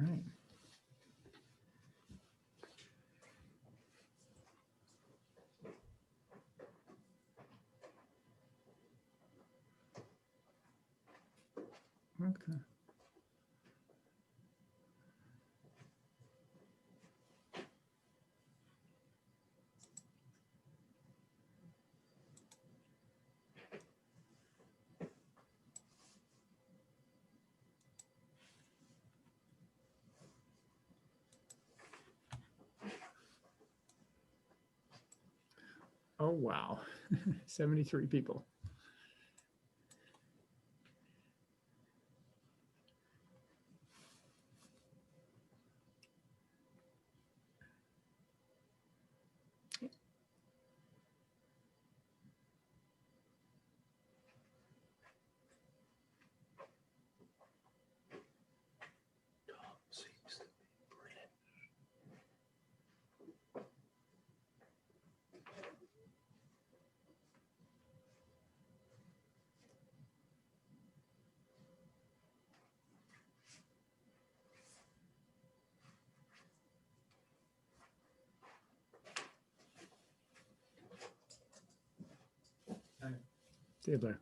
right. Okay. Oh, wow. 73 people. See you later.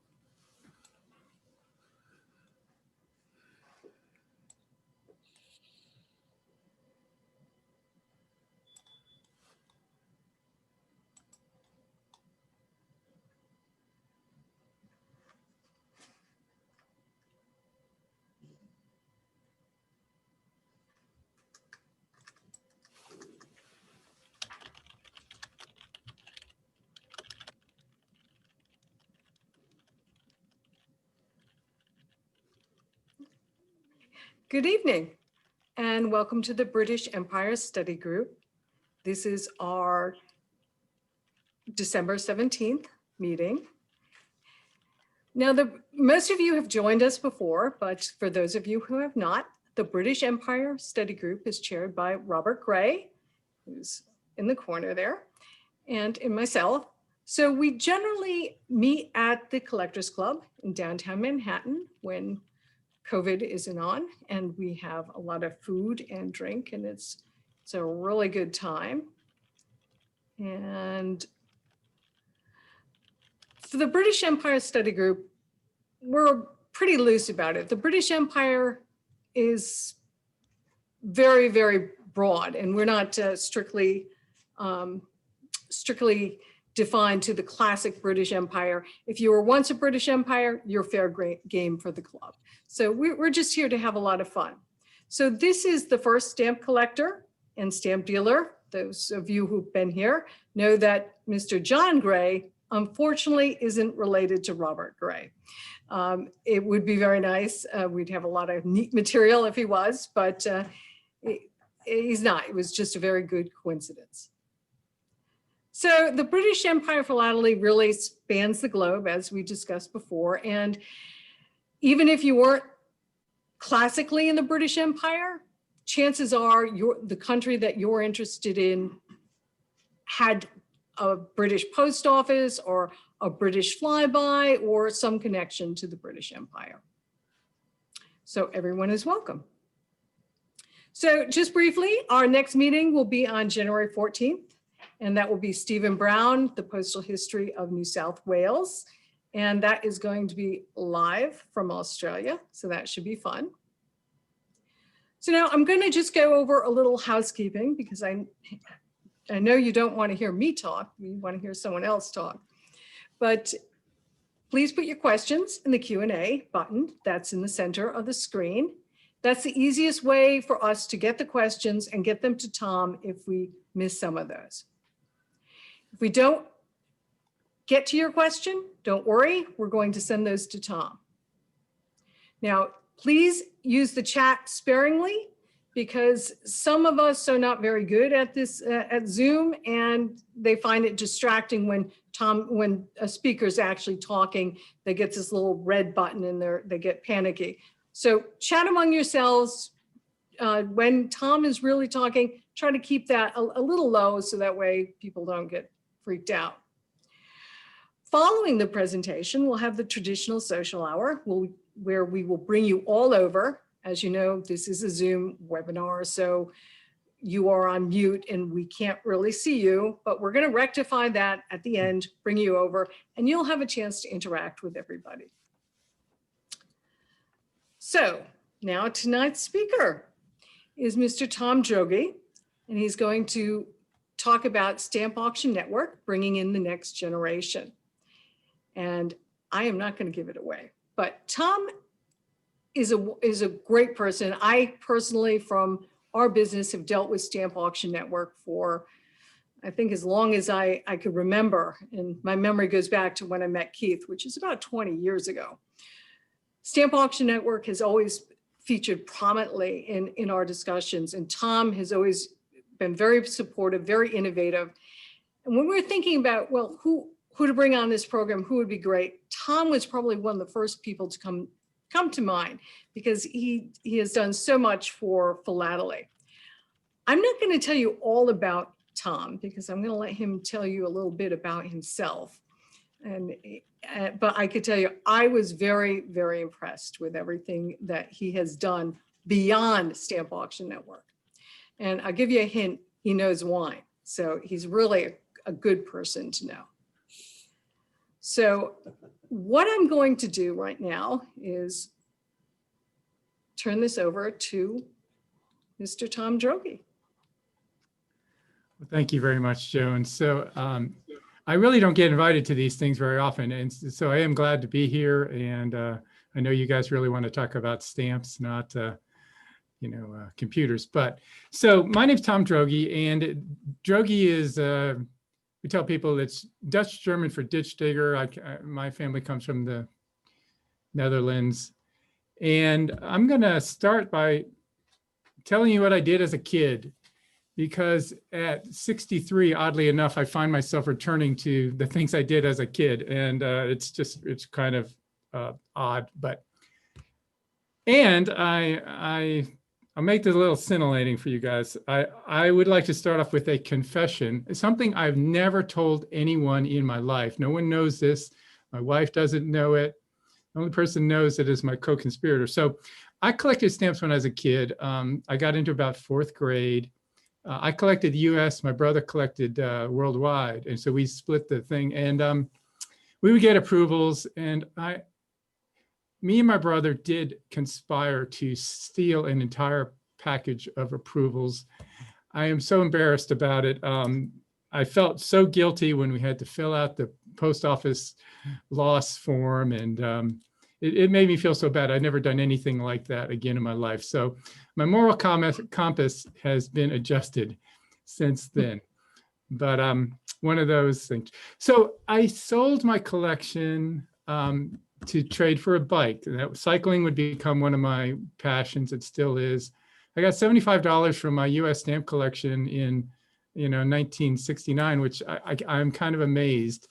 Good evening, and welcome to the British Empire Study Group. This is our December 17th meeting. Now, most of you have joined us before, but for those of you who have not, the British Empire Study Group is chaired by Robert Gray, who's in the corner there, and myself. So we generally meet at the Collectors Club in downtown Manhattan when COVID isn't on, and we have a lot of food and drink, and it's a really good time. And for the British Empire Study Group, we're pretty loose about it. The British Empire is very, very broad, and we're not strictly defined to the classic British Empire. If you were once a British Empire, you're fair game for the club. So we're just here to have a lot of fun. So this is the first stamp collector and stamp dealer. Those of you who've been here know that Mr. John Gray, unfortunately, isn't related to Robert Gray. It would be very nice. We'd have a lot of neat material if he was, but he's not. It was just a very good coincidence. So the British Empire philately really spans the globe, as we discussed before. And even if you weren't classically in the British Empire, chances are the country that you're interested in had a British post office or a British flyby or some connection to the British Empire. So everyone is welcome. So just briefly, our next meeting will be on January 14th. And that will be Stephen Brown, the Postal History of New South Wales. And that is going to be live from Australia. So that should be fun. So now I'm going to just go over a little housekeeping because I know you don't want to hear me talk. You want to hear someone else talk. But please put your questions in the Q&A button that's in the center of the screen. That's the easiest way for us to get the questions and get them to Tom if we miss some of those. If we don't get to your question, don't worry, we're going to send those to Tom. Now, please use the chat sparingly because some of us are not very good at this at Zoom, and they find it distracting when a speaker is actually talking, they get this little red button in there, they get panicky. So chat among yourselves. When Tom is really talking, try to keep that a little low so that way people don't get freaked out. Following the presentation, we'll have the traditional social hour where we will bring you all over As you know, this is a Zoom webinar, so you are on mute and we can't really see you, but we're going to rectify that at the end, bring you over, and you'll have a chance to interact with everybody. So now tonight's speaker is Mr. Tom Droege, and he's going to talk about Stamp Auction Network, bringing in the next generation. And I am not going to give it away, but Tom is a great person. I personally, from our business, have dealt with Stamp Auction Network for, I think, as long as I could remember. And my memory goes back to when I met Keith, which is about 20 years ago. Stamp Auction Network has always featured prominently in our discussions, and Tom has always been very supportive, very innovative. And when we were thinking about, well, who to bring on this program, who would be great, Tom was probably one of the first people to come to mind, because he has done so much for philately. I'm not going to tell you all about Tom, because I'm going to let him tell you a little bit about himself. But I could tell you, I was very, very impressed with everything that he has done beyond Stamp Auction Network. And I'll give you a hint, he knows wine. So he's really a good person to know. So what I'm going to do right now is turn this over to Mr. Tom Droege. Well, thank you very much, Joan. So I really don't get invited to these things very often. And so I am glad to be here. And I know you guys really want to talk about stamps, not computers. But so my name's Tom Droege, and Droege is, we tell people it's Dutch German for ditch digger. My family comes from the Netherlands. And I'm going to start by telling you what I did as a kid, because at 63, oddly enough, I find myself returning to the things I did as a kid. And it's kind of odd, and I'll make this a little scintillating for you guys. I would like to start off with a confession. It's something I've never told anyone in my life. No one knows this. My wife doesn't know it. The only person who knows it is my co-conspirator. So I collected stamps when I was a kid. I got into about 4th grade. I collected US, my brother collected worldwide. And so we split the thing, and we would get approvals, and me and my brother did conspire to steal an entire package of approvals. I am so embarrassed about it. I felt so guilty when we had to fill out the post office loss form, and it made me feel so bad. I'd never done anything like that again in my life. So my moral compass has been adjusted since then. But one of those things. So I sold my collection to trade for a bike. Cycling would become one of my passions. It still is. I got $75 from my US stamp collection in 1969, which I'm kind of amazed.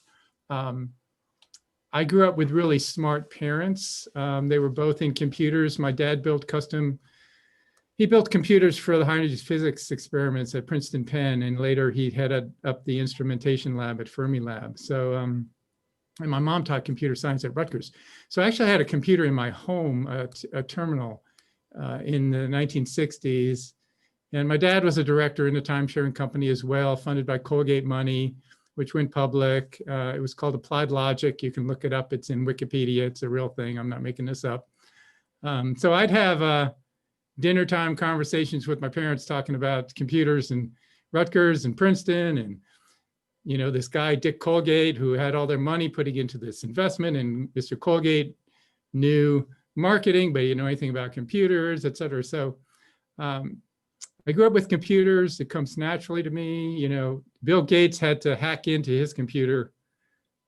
I grew up with really smart parents. They were both in computers. My dad built he built computers for the high-energy physics experiments at Princeton Penn, and later he headed up the instrumentation lab at Fermilab. So, and my mom taught computer science at Rutgers. So I actually had a computer in my home, a terminal in the 1960s. And my dad was a director in a time-sharing company as well, funded by Colgate money, which went public. It was called Applied Logic. You can look it up. It's in Wikipedia. It's a real thing. I'm not making this up. So I'd have dinner time conversations with my parents talking about computers and Rutgers and Princeton, and this guy, Dick Colgate, who had all their money putting into this investment, and Mr. Colgate knew marketing, but he didn't know anything about computers, et cetera. So I grew up with computers. It comes naturally to me. Bill Gates had to hack into his computer.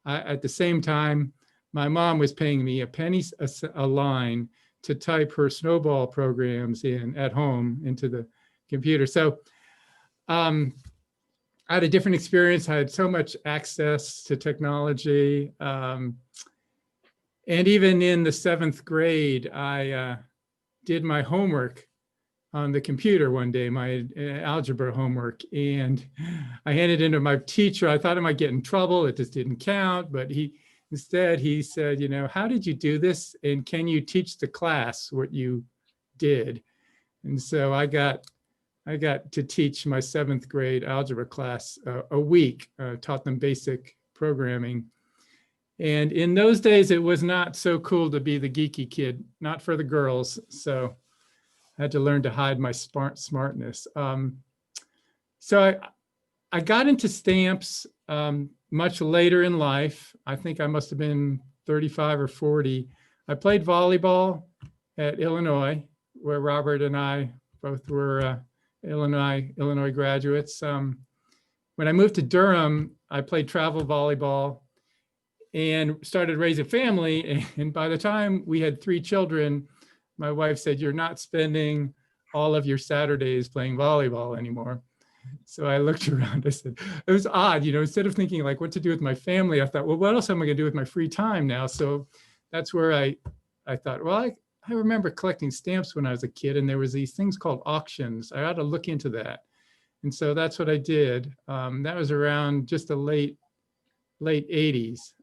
At the same time, my mom was paying me a penny a line to type her snowball programs at home into the computer. So I had a different experience. I had so much access to technology. And even in the 7th grade, I did my homework on the computer one day, my algebra homework, and I handed it into my teacher. I thought I might get in trouble. It just didn't count, but instead he said, how did you do this? And can you teach the class what you did. And so I got to teach my 7th grade algebra class a week, taught them basic programming. And in those days, it was not so cool to be the geeky kid, not for the girls. So I had to learn to hide my smartness. So I got into stamps much later in life. I think I must have been 35 or 40. I played volleyball at Illinois, where Robert and I both were Illinois graduates. When I moved to Durham, I played travel volleyball and started raising a family. And by the time we had 3 children, my wife said, "You're not spending all of your Saturdays playing volleyball anymore." So I looked around, I said, it was odd, instead of thinking like what to do with my family, I thought, well, what else am I gonna do with my free time now? So that's where I thought, well, I remember collecting stamps when I was a kid, and there was these things called auctions. I ought to look into that. And so that's what I did. That was around just the late 80s.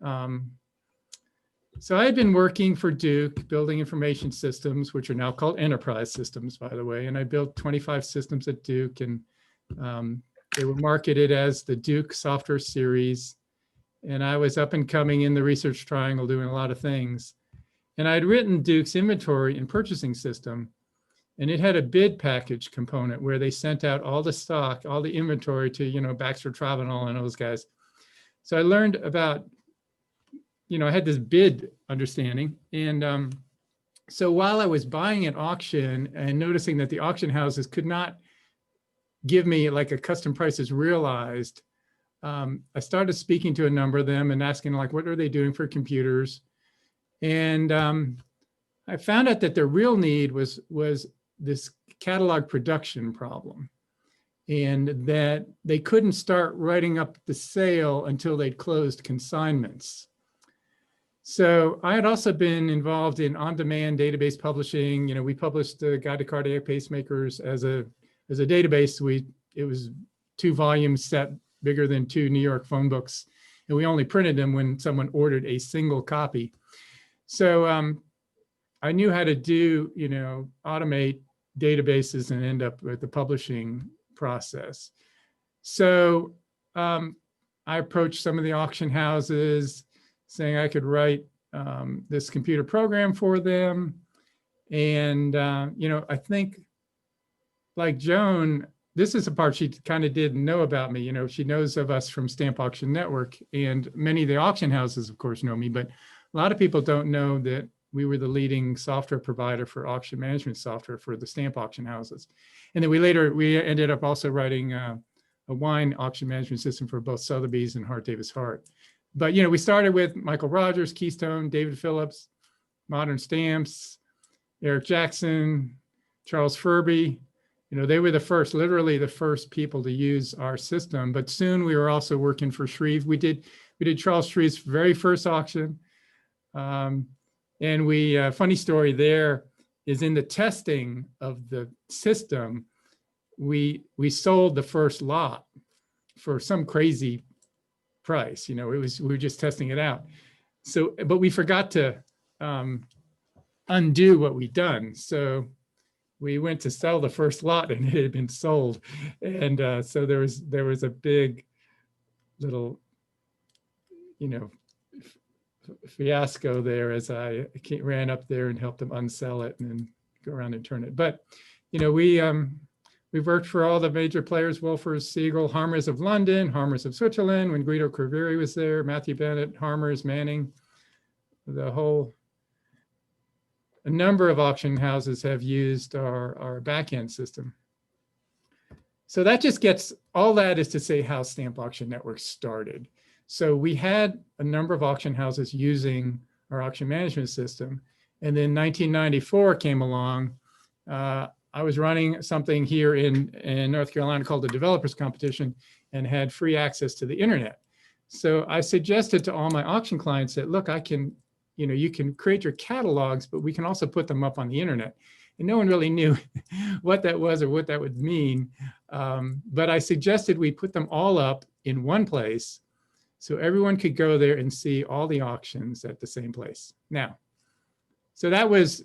So I had been working for Duke, building information systems, which are now called enterprise systems, by the way. And I built 25 systems at Duke, and they were marketed as the Duke software series. And I was up and coming in the research triangle doing a lot of things. And I'd written Duke's inventory and purchasing system, and it had a bid package component where they sent out all the stock, all the inventory to, Baxter Travenol and those guys. So I learned about, I had this bid understanding. And so while I was buying at auction and noticing that the auction houses could not give me like a custom price as realized, I started speaking to a number of them and asking like, what are they doing for computers? And I found out that their real need was this catalog production problem, and that they couldn't start writing up the sale until they'd closed consignments. So I had also been involved in on-demand database publishing. We published the Guide to Cardiac Pacemakers as a database. It was 2 volumes set bigger than 2 New York phone books, and we only printed them when someone ordered a single copy. So I knew how to do, automate databases and end up with the publishing process. So I approached some of the auction houses saying I could write this computer program for them. And, I think like Joan, this is a part she kind of didn't know about me. She knows of us from Stamp Auction Network, and many of the auction houses, of course, know me, but a lot of people don't know that we were the leading software provider for auction management software for the stamp auction houses. And then we ended up also writing a wine auction management system for both Sotheby's and Hart Davis Hart. But, we started with Michael Rogers, Keystone, David Phillips, Modern Stamps, Eric Jackson, Charles Furby. They were literally the first people to use our system. But soon we were also working for Shreve. We did Charles Shreve's very first auction. And funny story there is, in the testing of the system, we sold the first lot for some crazy price. We were just testing it out. So, but we forgot to undo what we'd done. So we went to sell the first lot, and it had been sold. And so there was a big little, fiasco there as I ran up there and helped them unsell it and then go around and turn it. But, we've worked for all the major players: Wolfers, Siegel, Harmers of London, Harmers of Switzerland, when Guido Corveri was there, Matthew Bennett, Harmers, Manning, a number of auction houses have used our backend system. So that just gets, all that is to say how Stamp Auction Network started. So we had a number of auction houses using our auction management system. And then 1994 came along. I was running something here in North Carolina called the Developers Competition, and had free access to the internet. So I suggested to all my auction clients that, look, you can create your catalogs, but we can also put them up on the internet. And no one really knew what that was or what that would mean. But I suggested we put them all up in one place, so everyone could go there and see all the auctions at the same place. Now, so that was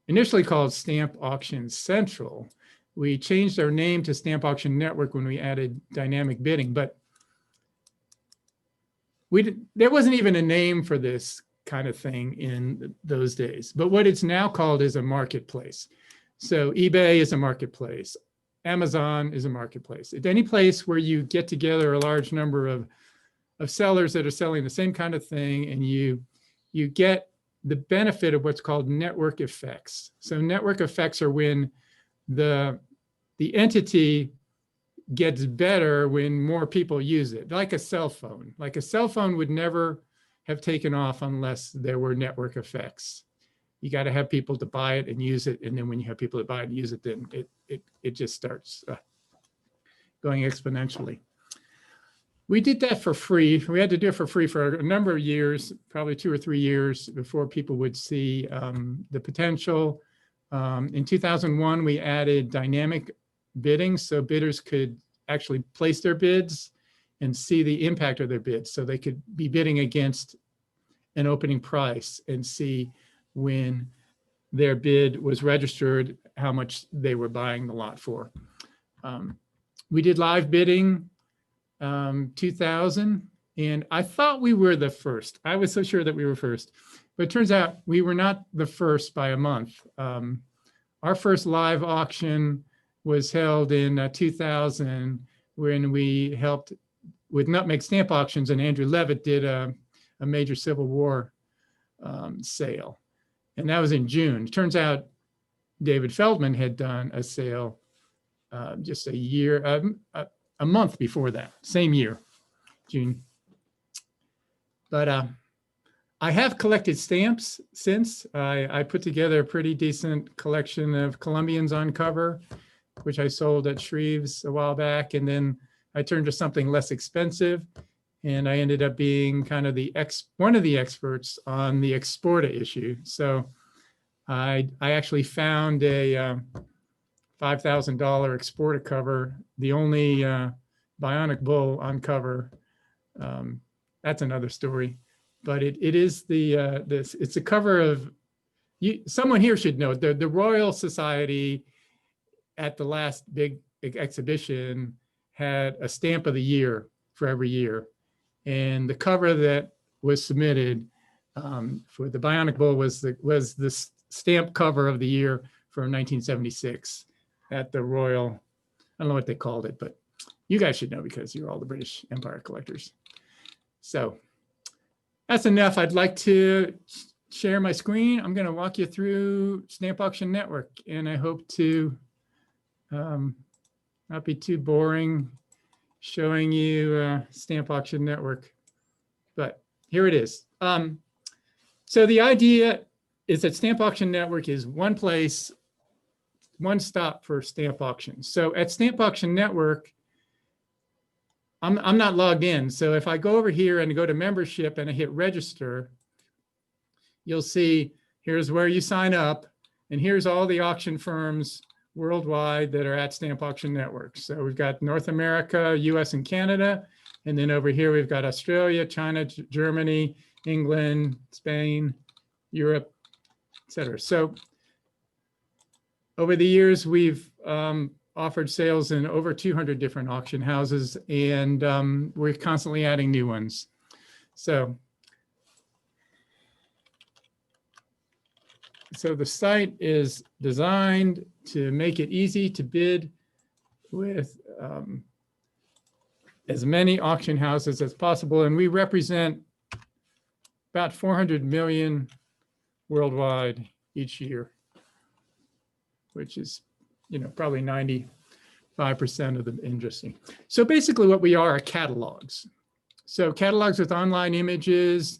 initially called Stamp Auction Central. We changed our name to Stamp Auction Network when we added dynamic bidding, but there wasn't even a name for this kind of thing in those days. But what it's now called is a marketplace. So eBay is a marketplace. Amazon is a marketplace. At any place where you get together a large number of sellers that are selling the same kind of thing, and you get the benefit of what's called network effects. So network effects are when the entity gets better when more people use it, like a cell phone. Like a cell phone would never have taken off unless there were network effects. You got to have people to buy it and use it. And then when you have people to buy it and use it, then it just starts going exponentially. We did that for free. We had to do it for free for a number of years, probably 2 or 3 years before people would see the potential. In 2001, we added dynamic bidding, so bidders could actually place their bids and see the impact of their bids. So they could be bidding against an opening price and see when their bid was registered, how much they were buying the lot for. We did live bidding 2000, and I thought we were the first. I was so sure that we were first, but it turns out we were not the first by a month. Our first live auction was held in 2000 when we helped with Nutmeg Stamp Auctions, and Andrew Levitt did a major Civil War sale. And that was in June. Turns out David Feldman had done a sale just a month before that, same year, June. But I have collected stamps since. I put together a pretty decent collection of Colombians on cover, which I sold at Shreve's a while back. And then I turned to something less expensive. And I ended up being kind of one of the experts on the Exporta issue. So I actually found a $5,000 Exporta cover, the only bionic bull on cover. That's another story. But it is it's a cover of, someone here should know, the Royal Society at the last big exhibition had a stamp of the year for every year. And the cover that was submitted for the Bionic Bull was the stamp cover of the year for 1976 at the Royal, I don't know what they called it, but you guys should know because you're all the British Empire collectors. So that's enough. I'd like to share my screen. I'm going to walk you through Stamp Auction Network, and I hope to not be too boring showing you Stamp Auction Network, but here it is. So the idea is that Stamp Auction Network is one place, one stop for stamp auctions. So at Stamp Auction Network, I'm not logged in. So if I go over here and go to membership and I hit register, you'll see here's where you sign up, and here's all the auction firms worldwide that are at Stamp Auction Network. So we've got North America, US and Canada. And then over here, we've got Australia, China, Germany, England, Spain, Europe, et cetera. So over the years, we've offered sales in over 200 different auction houses, and we're constantly adding new ones. So the site is designed to make it easy to bid with as many auction houses as possible. And we represent about 400 million worldwide each year, which is, probably 95% of the industry. So basically what we are catalogs. So catalogs with online images.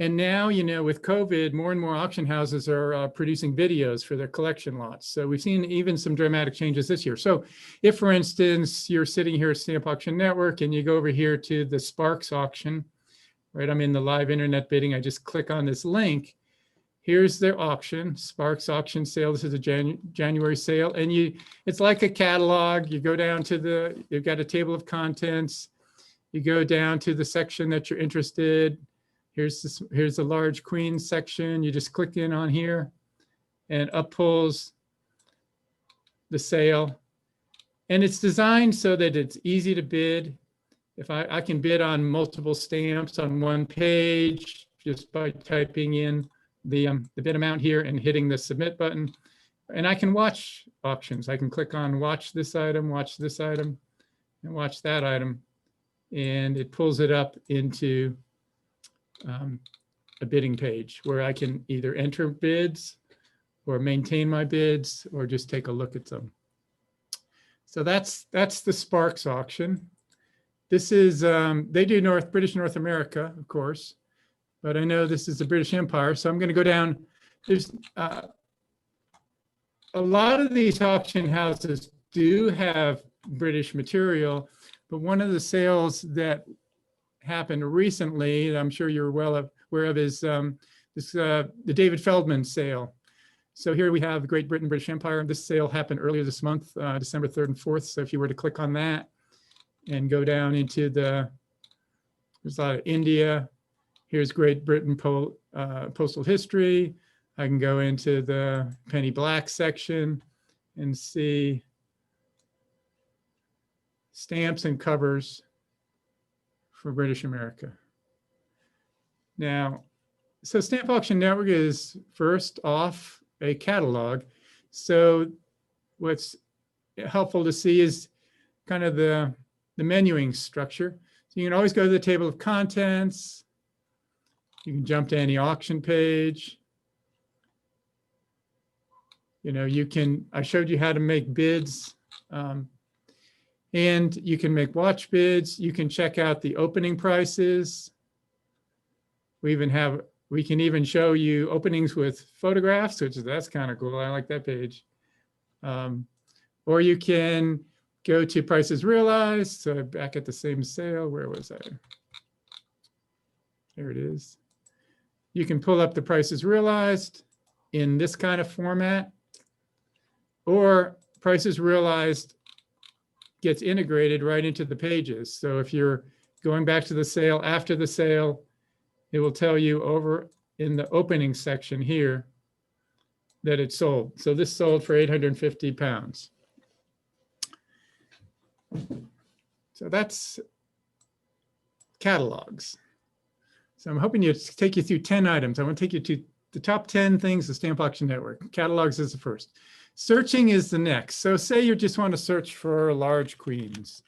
And now, with COVID, more and more auction houses are producing videos for their collection lots. So we've seen even some dramatic changes this year. So if, for instance, you're sitting here at Stamp Auction Network and you go over here to the Sparks auction, right? I'm in the live internet bidding. I just click on this link. Here's their auction, Sparks auction sale. This is a January sale. And it's like a catalog. You go down to you've got a table of contents. You go down to the section that you're interested. Here's the large queen section. You just click in on here, and up pulls the sale. And it's designed so that it's easy to bid. If I can bid on multiple stamps on one page just by typing in the bid amount here and hitting the submit button. And I can watch auctions. I can click on watch this item, and watch that item. And it pulls it up into a bidding page where I can either enter bids or maintain my bids or just take a look at them. So that's the Sparks auction. This is, they do British North America, of course, but I know this is the British Empire. So I'm going to go down. There's a lot of these auction houses do have British material, but one of the sales that happened recently, that I'm sure you're well aware of, is the David Feldman sale. So here we have Great Britain, British Empire. This sale happened earlier this month, December 3rd and 4th. So if you were to click on that and go down into there's a lot of India. Here's Great Britain postal history. I can go into the penny black section and see stamps and covers for British America. Now, so Stamp Auction Network is first off a catalog. So what's helpful to see is kind of the menuing structure. So you can always go to the table of contents. You can jump to any auction page. You know, I showed you how to make bids, and you can make watch bids. You can check out the opening prices. We can even show you openings with photographs, that's kind of cool. I like that page. Or you can go to prices realized. So back at the same sale, where was I? There it is. You can pull up the prices realized in this kind of format, or prices realized gets integrated right into the pages. So if you're going back to the sale after the sale, it will tell you over in the opening section here that it sold. So this sold for 850 pounds. So that's catalogs. So I'm hoping to take you through 10 items. I want to take you to the top 10 things the Stamp Auction Network. Catalogs is the first. Searching is the next. So say you just want to search for large queens.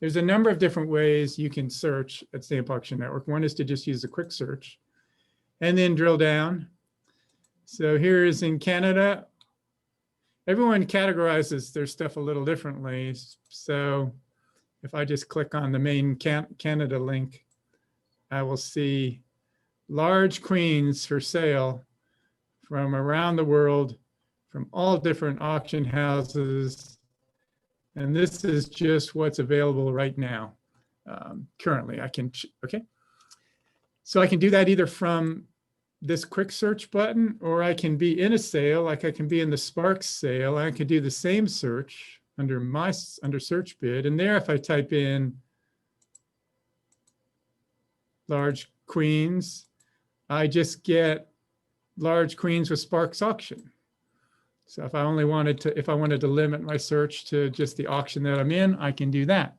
There's a number of different ways you can search at Stamp Auction Network. One is to just use a quick search and then drill down. So here is in Canada. Everyone categorizes their stuff a little differently. So if I just click on the main Canada link, I will see large queens for sale from around the world, from all different auction houses. And this is just what's available right now. Currently, okay. So I can do that either from this quick search button, or I can be in a sale, like I can be in the Sparks sale. I could do the same search under search bid. And there, if I type in large queens, I just get large queens with Sparks auction. So if I wanted to limit my search to just the auction that I'm in, I can do that.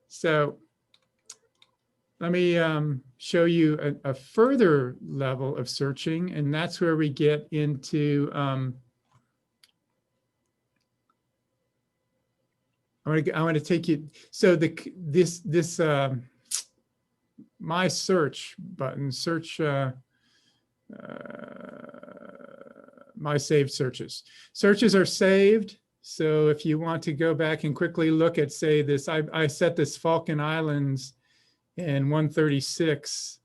So let me show you a further level of searching, and that's where we get into I want to take you. So this my search button, search my saved searches. Searches are saved. So if you want to go back and quickly look at, say, this, I set this Falkland Islands and 136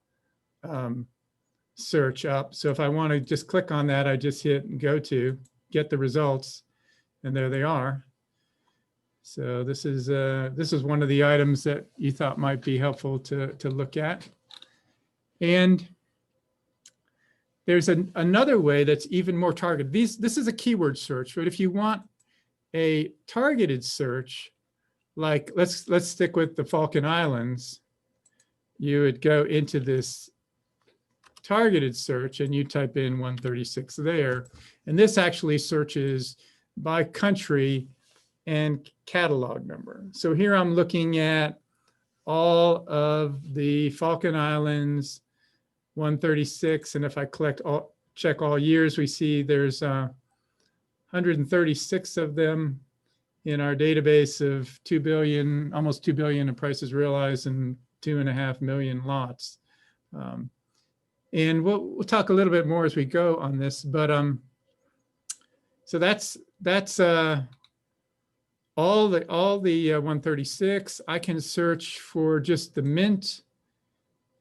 search up. So if I want to just click on that, I just hit go to, get the results, and there they are. So this is one of the items that you thought might be helpful to look at. And there's another way that's even more targeted. This is a keyword search, but if you want a targeted search, like let's stick with the Falkland Islands, you would go into this targeted search and you type in 136 there. And this actually searches by country and catalog number. So here I'm looking at all of the Falkland Islands 136. And if I check all years, we see there's 136 of them in our database of 2 billion, almost 2 billion in prices realized and 2.5 million lots. And we'll talk a little bit more as we go on this, but so that's all the 136. I can search for just the mint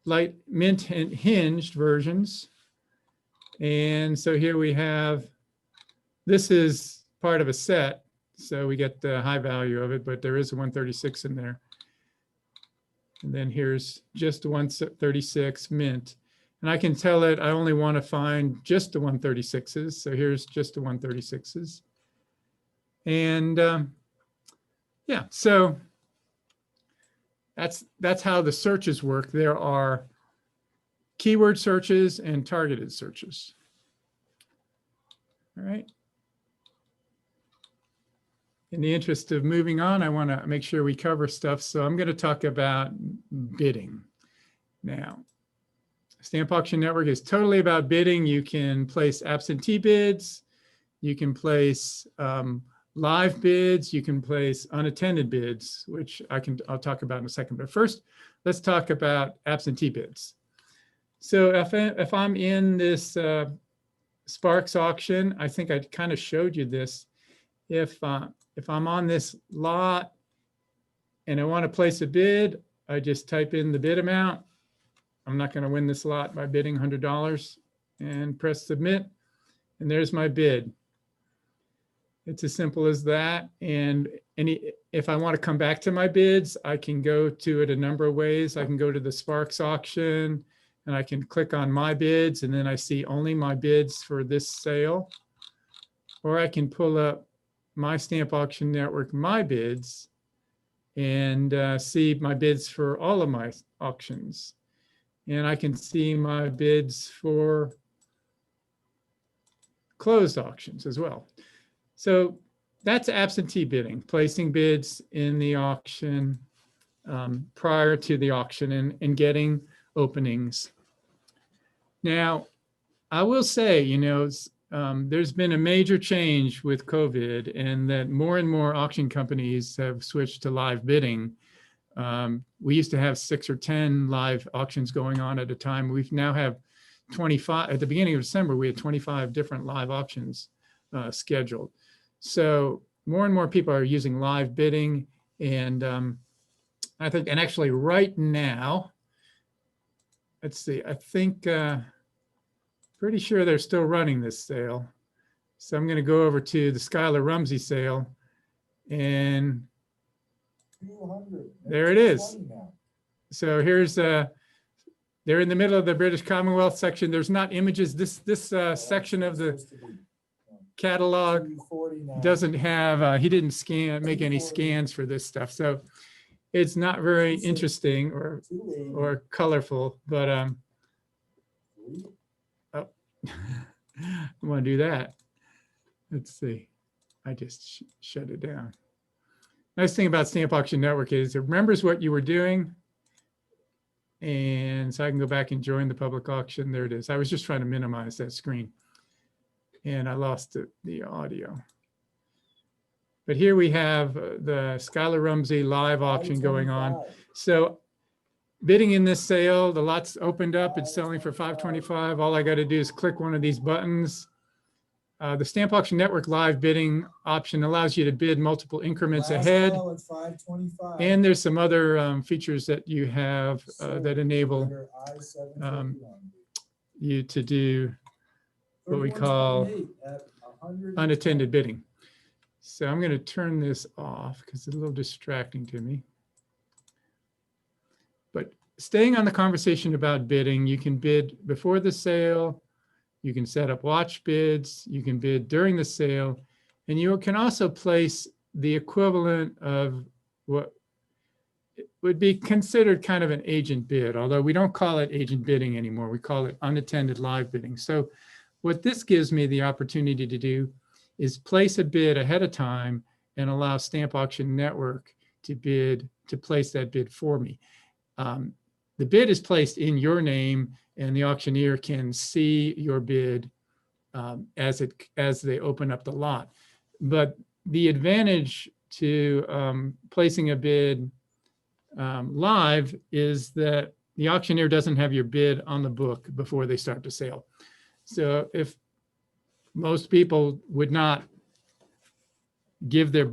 and hinged versions. And so here we have, this is part of a set. So we get the high value of it, but there is a 136 in there. And then here's just the 136 mint. And I can tell it I only want to find just the 136s. So here's just the 136s. And yeah, so that's how the searches work. There are keyword searches and targeted searches. All right. In the interest of moving on, I want to make sure we cover stuff. So I'm going to talk about bidding now. Stamp Auction Network is totally about bidding. You can place absentee bids. You can place live bids. You can place unattended bids, which I'll talk about in a second. But first, let's talk about absentee bids. So if I'm in this Sparks auction, I think I kind of showed you this. If I'm on this lot and I want to place a bid, I just type in the bid amount. I'm not going to win this lot by bidding $100 and press submit. And there's my bid. It's as simple as that. And if I want to come back to my bids, I can go to it a number of ways. I can go to the Sparks auction and I can click on my bids, and then I see only my bids for this sale. Or I can pull up my Stamp Auction Network, my bids, and see my bids for all of my auctions. And I can see my bids for closed auctions as well. So that's absentee bidding, placing bids in the auction prior to the auction and getting openings. Now, I will say, you know, there's been a major change with COVID, and that more and more auction companies have switched to live bidding. We used to have 6 or 10 live auctions going on at a time. We now have 25. At the beginning of December, we had 25 different live auctions scheduled. So more and more people are using live bidding. And I think, and actually right now, let's see, I think, pretty sure they're still running this sale. So I'm going to go over to the Skylar Rumsey sale, and there it is. So here's they're in the middle of the British Commonwealth section. There's not images. This section of the catalog doesn't have, he didn't make any scans for this stuff. So it's not very interesting or colorful, but oh, I want to do that. Let's see. I just shut it down. Nice thing about Stamp Auction Network is it remembers what you were doing. And so I can go back and join the public auction. There it is. I was just trying to minimize that screen, and I lost the audio. But here we have the Skylar Rumsey live auction going on. So bidding in this sale, the lot's opened up. It's selling for $525. All I got to do is click one of these buttons. The Stamp Auction Network live bidding option allows you to bid multiple increments ahead. And there's some other features that you have that enable you to do what we call unattended bidding. So I'm going to turn this off because it's a little distracting to me. But staying on the conversation about bidding, you can bid before the sale. You can set up watch bids, you can bid during the sale, and you can also place the equivalent of what would be considered kind of an agent bid, although we don't call it agent bidding anymore. We call it unattended live bidding. So what this gives me the opportunity to do is place a bid ahead of time and allow Stamp Auction Network to place that bid for me. The bid is placed in your name, and the auctioneer can see your bid as they open up the lot. But the advantage to placing a bid live is that the auctioneer doesn't have your bid on the book before they start the sale. So if most people would not give their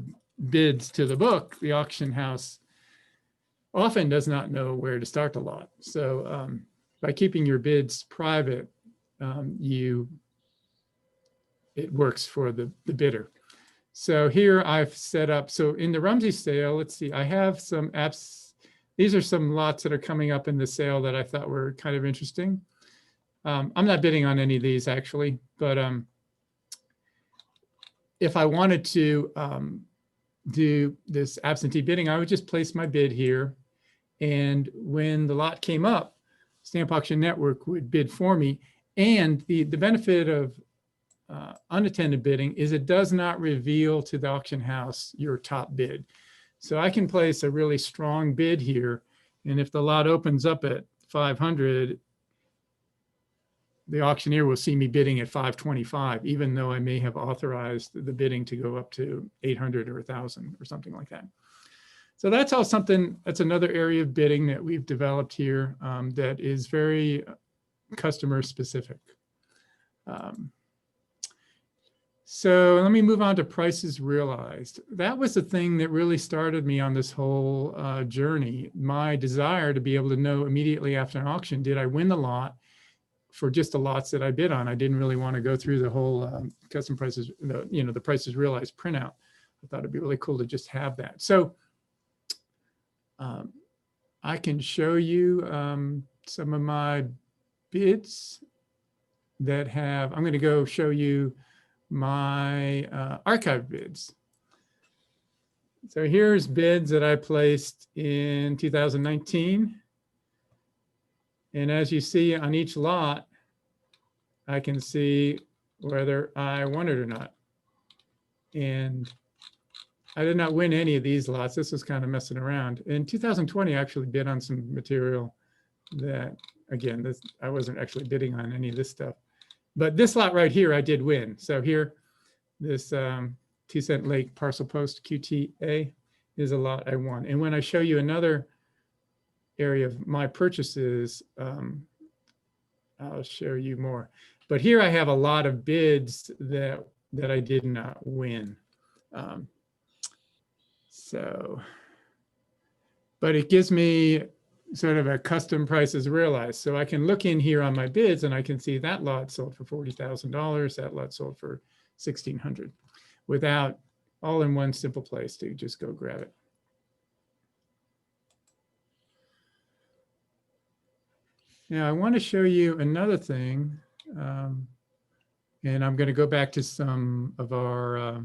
bids to the book, the auction house often does not know where to start the lot. So by keeping your bids private, it works for the bidder. So here I've set up, so in the Rumsey sale, let's see, I have some apps. These are some lots that are coming up in the sale that I thought were kind of interesting. I'm not bidding on any of these actually, but if I wanted to do this absentee bidding, I would just place my bid here. And when the lot came up, Stamp Auction Network would bid for me. And the benefit of unattended bidding is it does not reveal to the auction house your top bid. So I can place a really strong bid here. And if the lot opens up at 500, the auctioneer will see me bidding at 525, even though I may have authorized the bidding to go up to 800 or 1,000 or something like that. So that's another area of bidding that we've developed here that is very customer specific. So let me move on to prices realized. That was the thing that really started me on this whole journey. My desire to be able to know immediately after an auction, did I win the lot for just the lots that I bid on? I didn't really want to go through the whole custom prices, the prices realized printout. I thought it'd be really cool to just have that. So I can show you some of my bids that have, I'm going to go show you my archive bids. So here's bids that I placed in 2019. And as you see on each lot, I can see whether I won it or not. And I did not win any of these lots. This was kind of messing around. In 2020, I actually bid on some material that, again, I wasn't actually bidding on any of this stuff. But this lot right here, I did win. So here, this 2-cent Lake Parcel Post QTA is a lot I won. And when I show you another area of my purchases, I'll show you more. But here I have a lot of bids that I did not win. But it gives me sort of a custom prices realized. So I can look in here on my bids and I can see that lot sold for $40,000, that lot sold for $1,600 without all in one simple place to just go grab it. Now I want to show you another thing, and I'm going to go back to some of our,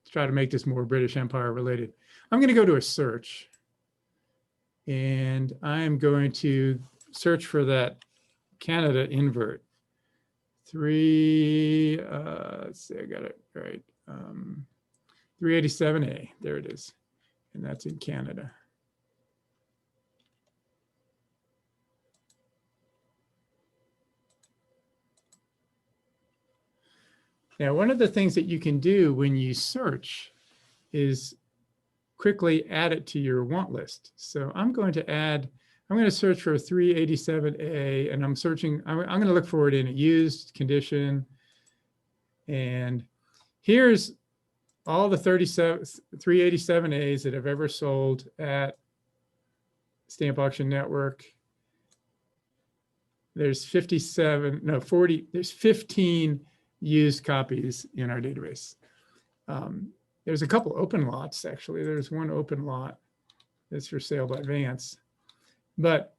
try to make this more British Empire related. I'm going to go to a search, and I'm going to search for that Canada invert. Let's see, I got it right. 387A, there it is, and that's in Canada. Now, one of the things that you can do when you search is quickly add it to your want list. So I'm going to search for 387A, and I'm going to look for it in a used condition. And here's all the 387As that have ever sold at Stamp Auction Network. There's 15 used copies in our database. There's a couple open lots, actually. There's one open lot that's for sale by Vance. But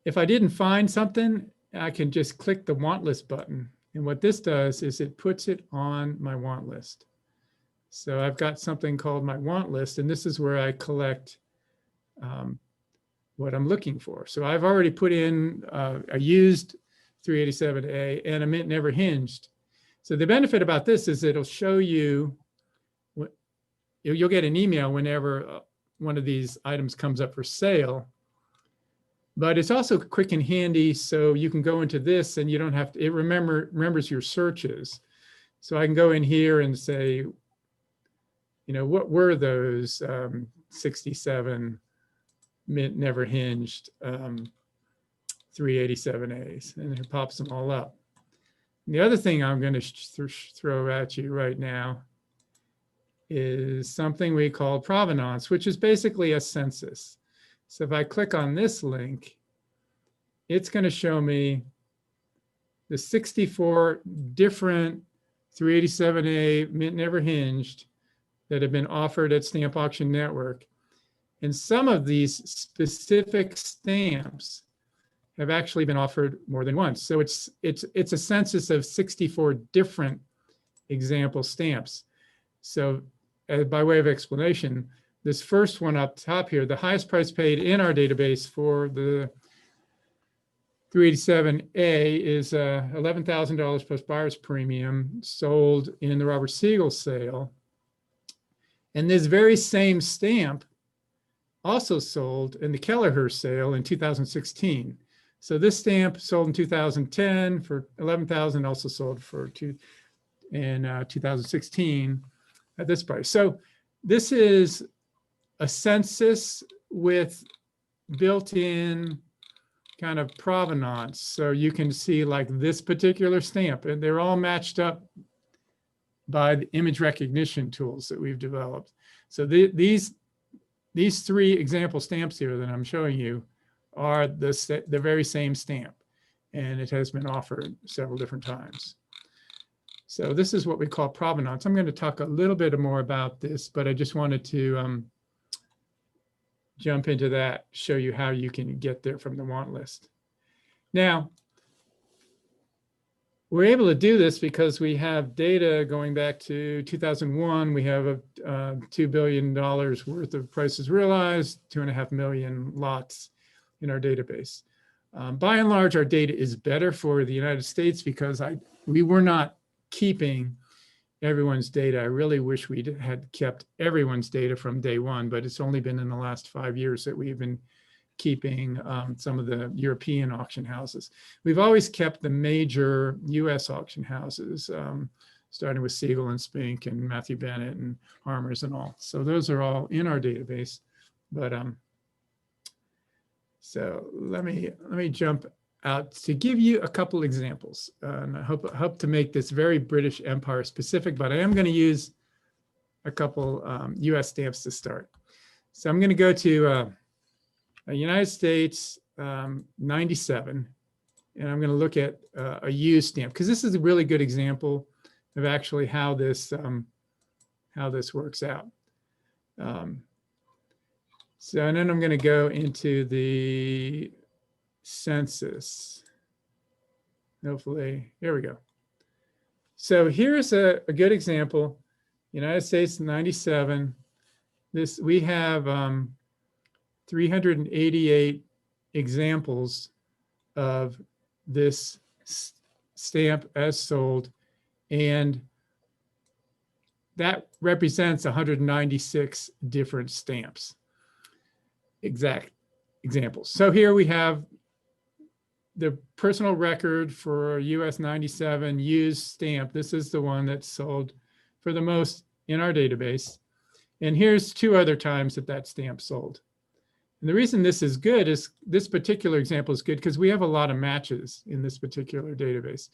if I didn't find something, I can just click the want list button. And what this does is it puts it on my want list. So I've got something called my want list, and this is where I collect what I'm looking for. So I've already put in a used 387A and a mint never hinged. So the benefit about this is it'll show you, you'll get an email whenever one of these items comes up for sale. But it's also quick and handy, so you can go into this and you don't have to, it remembers your searches. So I can go in here and say, what were those 67 mint never hinged 387As, and it pops them all up. And the other thing I'm going to throw at you right now is something we call Provenance, which is basically a census. So if I click on this link, it's going to show me the 64 different 387A mint never hinged that have been offered at Stamp Auction Network. And some of these specific stamps have actually been offered more than once. So it's a census of 64 different example stamps. So by way of explanation, this first one up top here, the highest price paid in our database for the 387A is $11,000 plus buyer's premium, sold in the Robert Siegel sale. And this very same stamp also sold in the Kelleher sale in 2016. So this stamp sold in 2010 for $11,000, also sold for in 2016 at this price. So this is a census with built-in kind of provenance. So you can see like this particular stamp, and they're all matched up by the image recognition tools that we've developed. So these three example stamps here that I'm showing you are the very same stamp, and it has been offered several different times. So this is what we call provenance. I'm going to talk a little bit more about this, but I just wanted to jump into that, show you how you can get there from the want list. Now, we're able to do this because we have data going back to 2001. We have $2 billion worth of prices realized, 2.5 million lots in our database. By and large, our data is better for the United States because we were not keeping everyone's data. I really wish we had kept everyone's data from day one, but it's only been in the last 5 years that we've been keeping some of the European auction houses. We've always kept the major US auction houses, starting with Siegel and Spink and Matthew Bennett and Harmers and all. So those are all in our database. But so let me jump out to give you a couple examples. And I hope to make this very British Empire specific, but I am going to use a couple US stamps to start. So I'm going to go to United States 97, and I'm going to look at a used stamp because this is a really good example of actually how this works out. So and then I'm going to go into the census. Hopefully, here we go. So here's a good example. United States 97. We have 388 examples of this stamp as sold, and that represents 196 different stamps, exact examples. So here we have the personal record for US 97 used stamp. This is the one that's sold for the most in our database. And here's 2 other times that stamp sold. And the reason this is good is this particular example is good because we have a lot of matches in this particular database.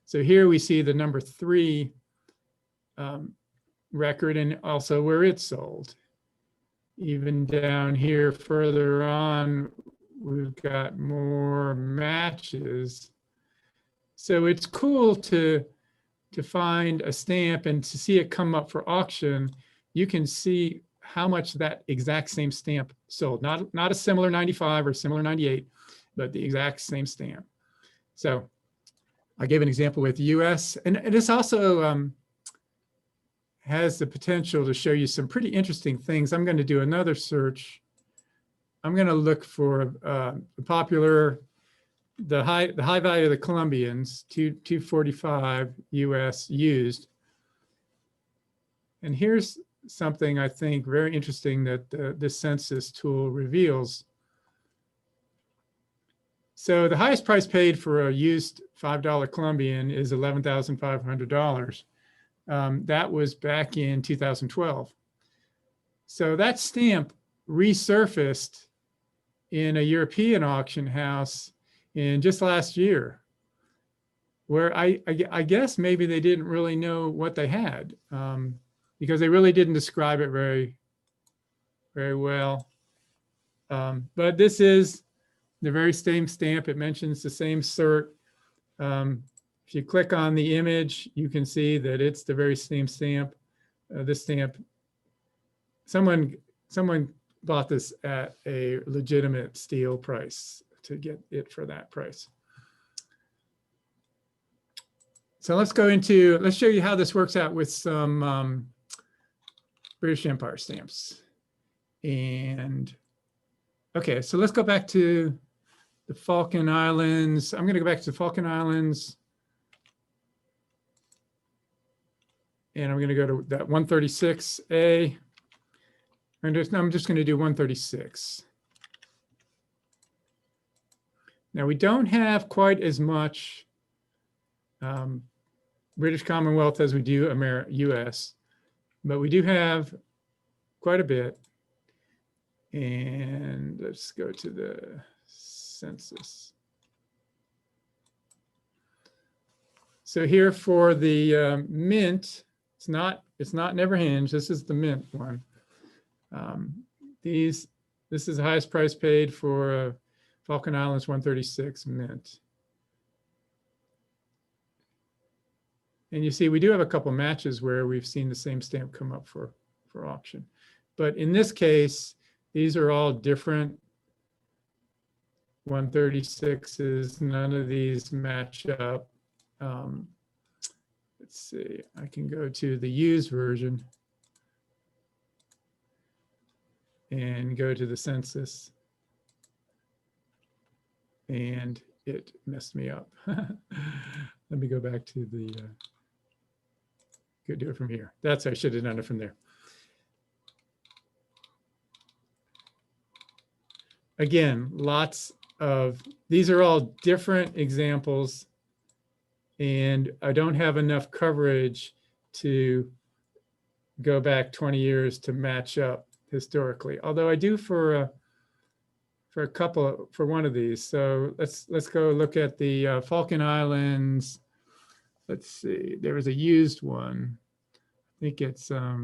So here we see the number 3 record and also where it's sold. Even down here further on, we've got more matches. So it's cool to find a stamp and to see it come up for auction. You can see how much that exact same stamp sold, not a similar 95 or similar 98, but the exact same stamp. So I gave an example with US, and this also has the potential to show you some pretty interesting things. I'm going to do another search. I'm going to look for the high value of the Colombians, 245 US used. And here's something I think very interesting that this census tool reveals. So the highest price paid for a used $5 Colombian is $11,500. That was back in 2012. So that stamp resurfaced in a European auction house in just last year, where I guess maybe they didn't really know what they had, because they really didn't describe it very well. But this is the very same stamp. It mentions the same cert. If you click on the image, you can see that it's the very same stamp. This stamp, someone bought this at a legitimate steal price to get it for that price. So let's show you how this works out with some British Empire stamps. And okay, so let's go back to the Falkland Islands. I'm going to go back to the Falkland Islands. And I'm going to go to that 136A. I'm just going to do 136. Now we don't have quite as much British Commonwealth as we do US, but we do have quite a bit. And let's go to the census. So here for the mint, it's not Never Hinge. This is the mint one. This is the highest price paid for Falkland Islands 136 mint. And you see, we do have a couple matches where we've seen the same stamp come up for auction. But in this case, these are all different 136s. None of these match up. Let's see, I can go to the used version and go to the census. And it messed me up. Let me go back to the, go do it from here. I should have done it from there. Again, these are all different examples, and I don't have enough coverage to go back 20 years to match up historically, although I do for one of these. So let's go look at the Falkland Islands. Let's see, there was a used one. I think it's, I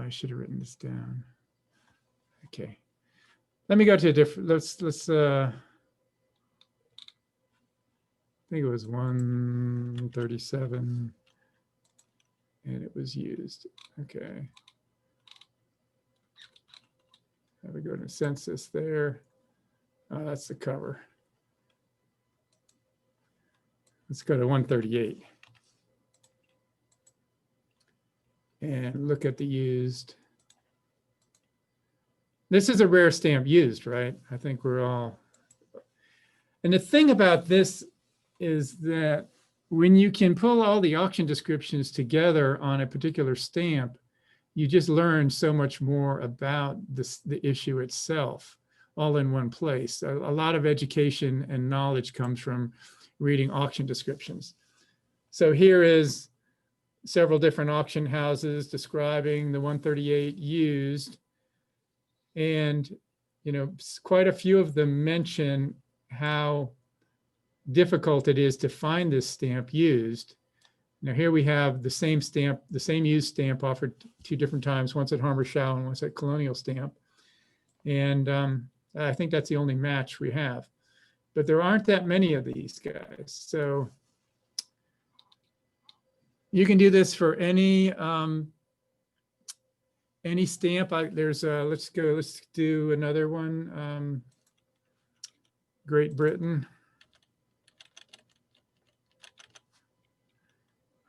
should have written this down. Okay. Let me go to a different, I think it was 137 and it was used. Okay. Have we go to census there? That's the cover. Let's go to 138 and look at the used. This is a rare stamp used, right? I think we're all. And the thing about this is that when you can pull all the auction descriptions together on a particular stamp, you just learn so much more about the issue itself, all in one place. A lot of education and knowledge comes from reading auction descriptions. So here is several different auction houses describing the 138 used. And, you know, quite a few of them mention how difficult it is to find this stamp used. Now here we have the same stamp, the same used stamp offered 2 different times, once at Harmer-Shaw and once at Colonial Stamp. And I think that's the only match we have. But there aren't that many of these guys. So you can do this for any stamp. Let's do another one. Great Britain.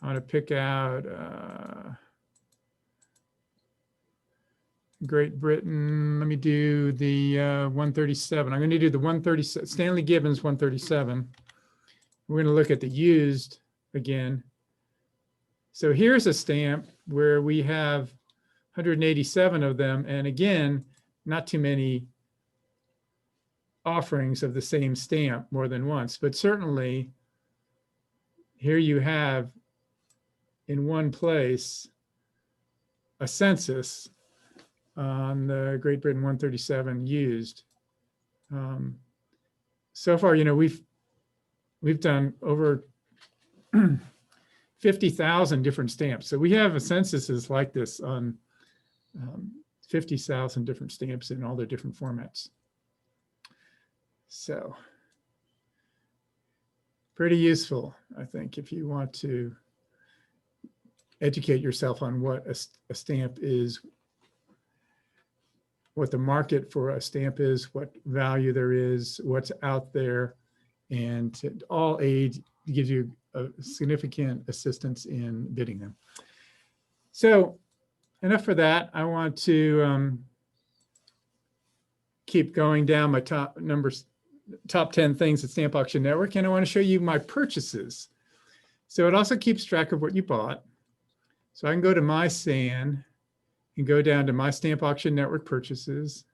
I want to pick out Great Britain. Let me do the 137. I'm going to do the 137, Stanley Gibbons 137. We're going to look at the used again. So here's a stamp where we have 187 of them. And again, not too many offerings of the same stamp more than once, but certainly here you have in one place a census on the Great Britain 137 used. So far, you know, we've done over 50,000 different stamps. So we have a censuses like this on 50,000 different stamps in all their different formats. So pretty useful, I think, if you want to educate yourself on what a stamp is, what the market for a stamp is, what value there is, what's out there, and to all aid gives you a significant assistance in bidding them. So enough for that. I want to keep going down my top 10 things at Stamp Auction Network, and I want to show you my purchases. So it also keeps track of what you bought. So I can go to my SAN and go down to my Stamp Auction Network purchases.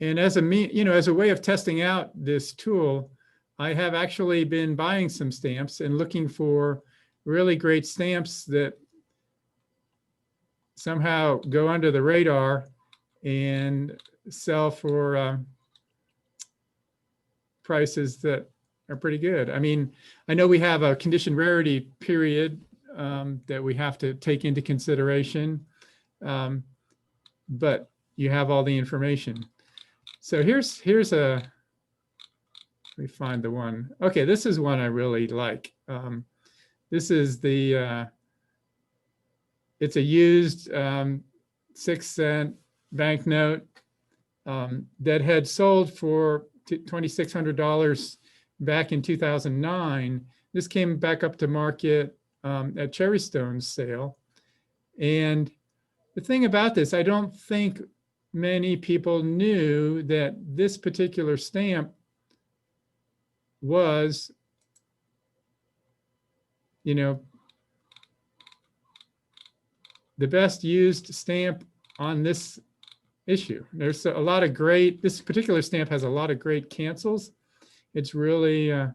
And as a way of testing out this tool, I have actually been buying some stamps and looking for really great stamps that somehow go under the radar and sell for prices that are pretty good. I mean, I know we have a condition rarity period that we have to take into consideration, but you have all the information. So here's a, let me find the one. Okay, this is one I really like. This is the, it's a used 6-cent banknote that had sold for $2,600 back in 2009. This came back up to market at Cherrystone's sale. And the thing about this, I don't think many people knew that this particular stamp was, you know, the best used stamp on this issue. There's a lot of great, this particular stamp has a lot of great cancels. It's really a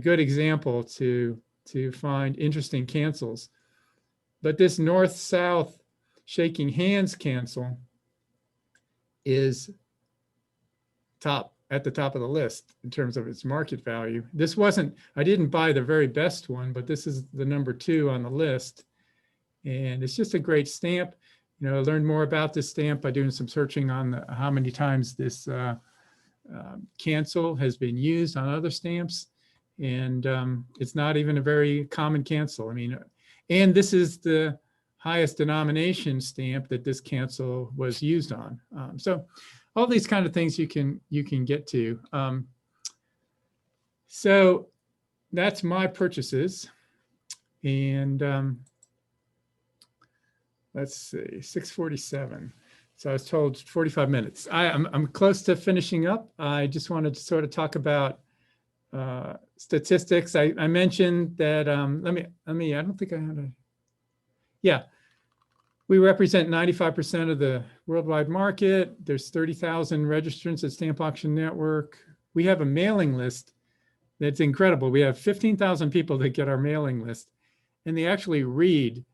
good example to find interesting cancels. But this north-south shaking hands cancel is at the top of the list in terms of its market value. This wasn't, I didn't buy the very best one, but this is the #2 on the list. And it's just a great stamp. You know, I learned more about this stamp by doing some searching on how many times this cancel has been used on other stamps. And it's not even a very common cancel. I mean, and this is the highest denomination stamp that this cancel was used on. So all these kind of things you can get to. So that's my purchases. And let's see, 6:47. So I was told 45 minutes. I'm close to finishing up. I just wanted to sort of talk about statistics. I mentioned that, let me, I don't think I had a, yeah. We represent 95% of the worldwide market. There's 30,000 registrants at Stamp Auction Network. We have a mailing list that's incredible. We have 15,000 people that get our mailing list, and they actually read.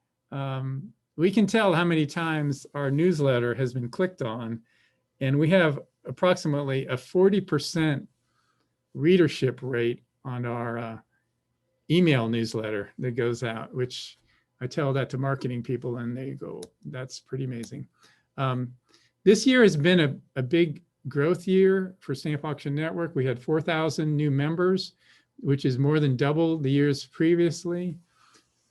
We can tell how many times our newsletter has been clicked on, and we have approximately a 40% readership rate on our email newsletter that goes out, which I tell that to marketing people and they go, that's pretty amazing. This year has been a big growth year for Stamp Auction Network. We had 4,000 new members, which is more than double the years previously.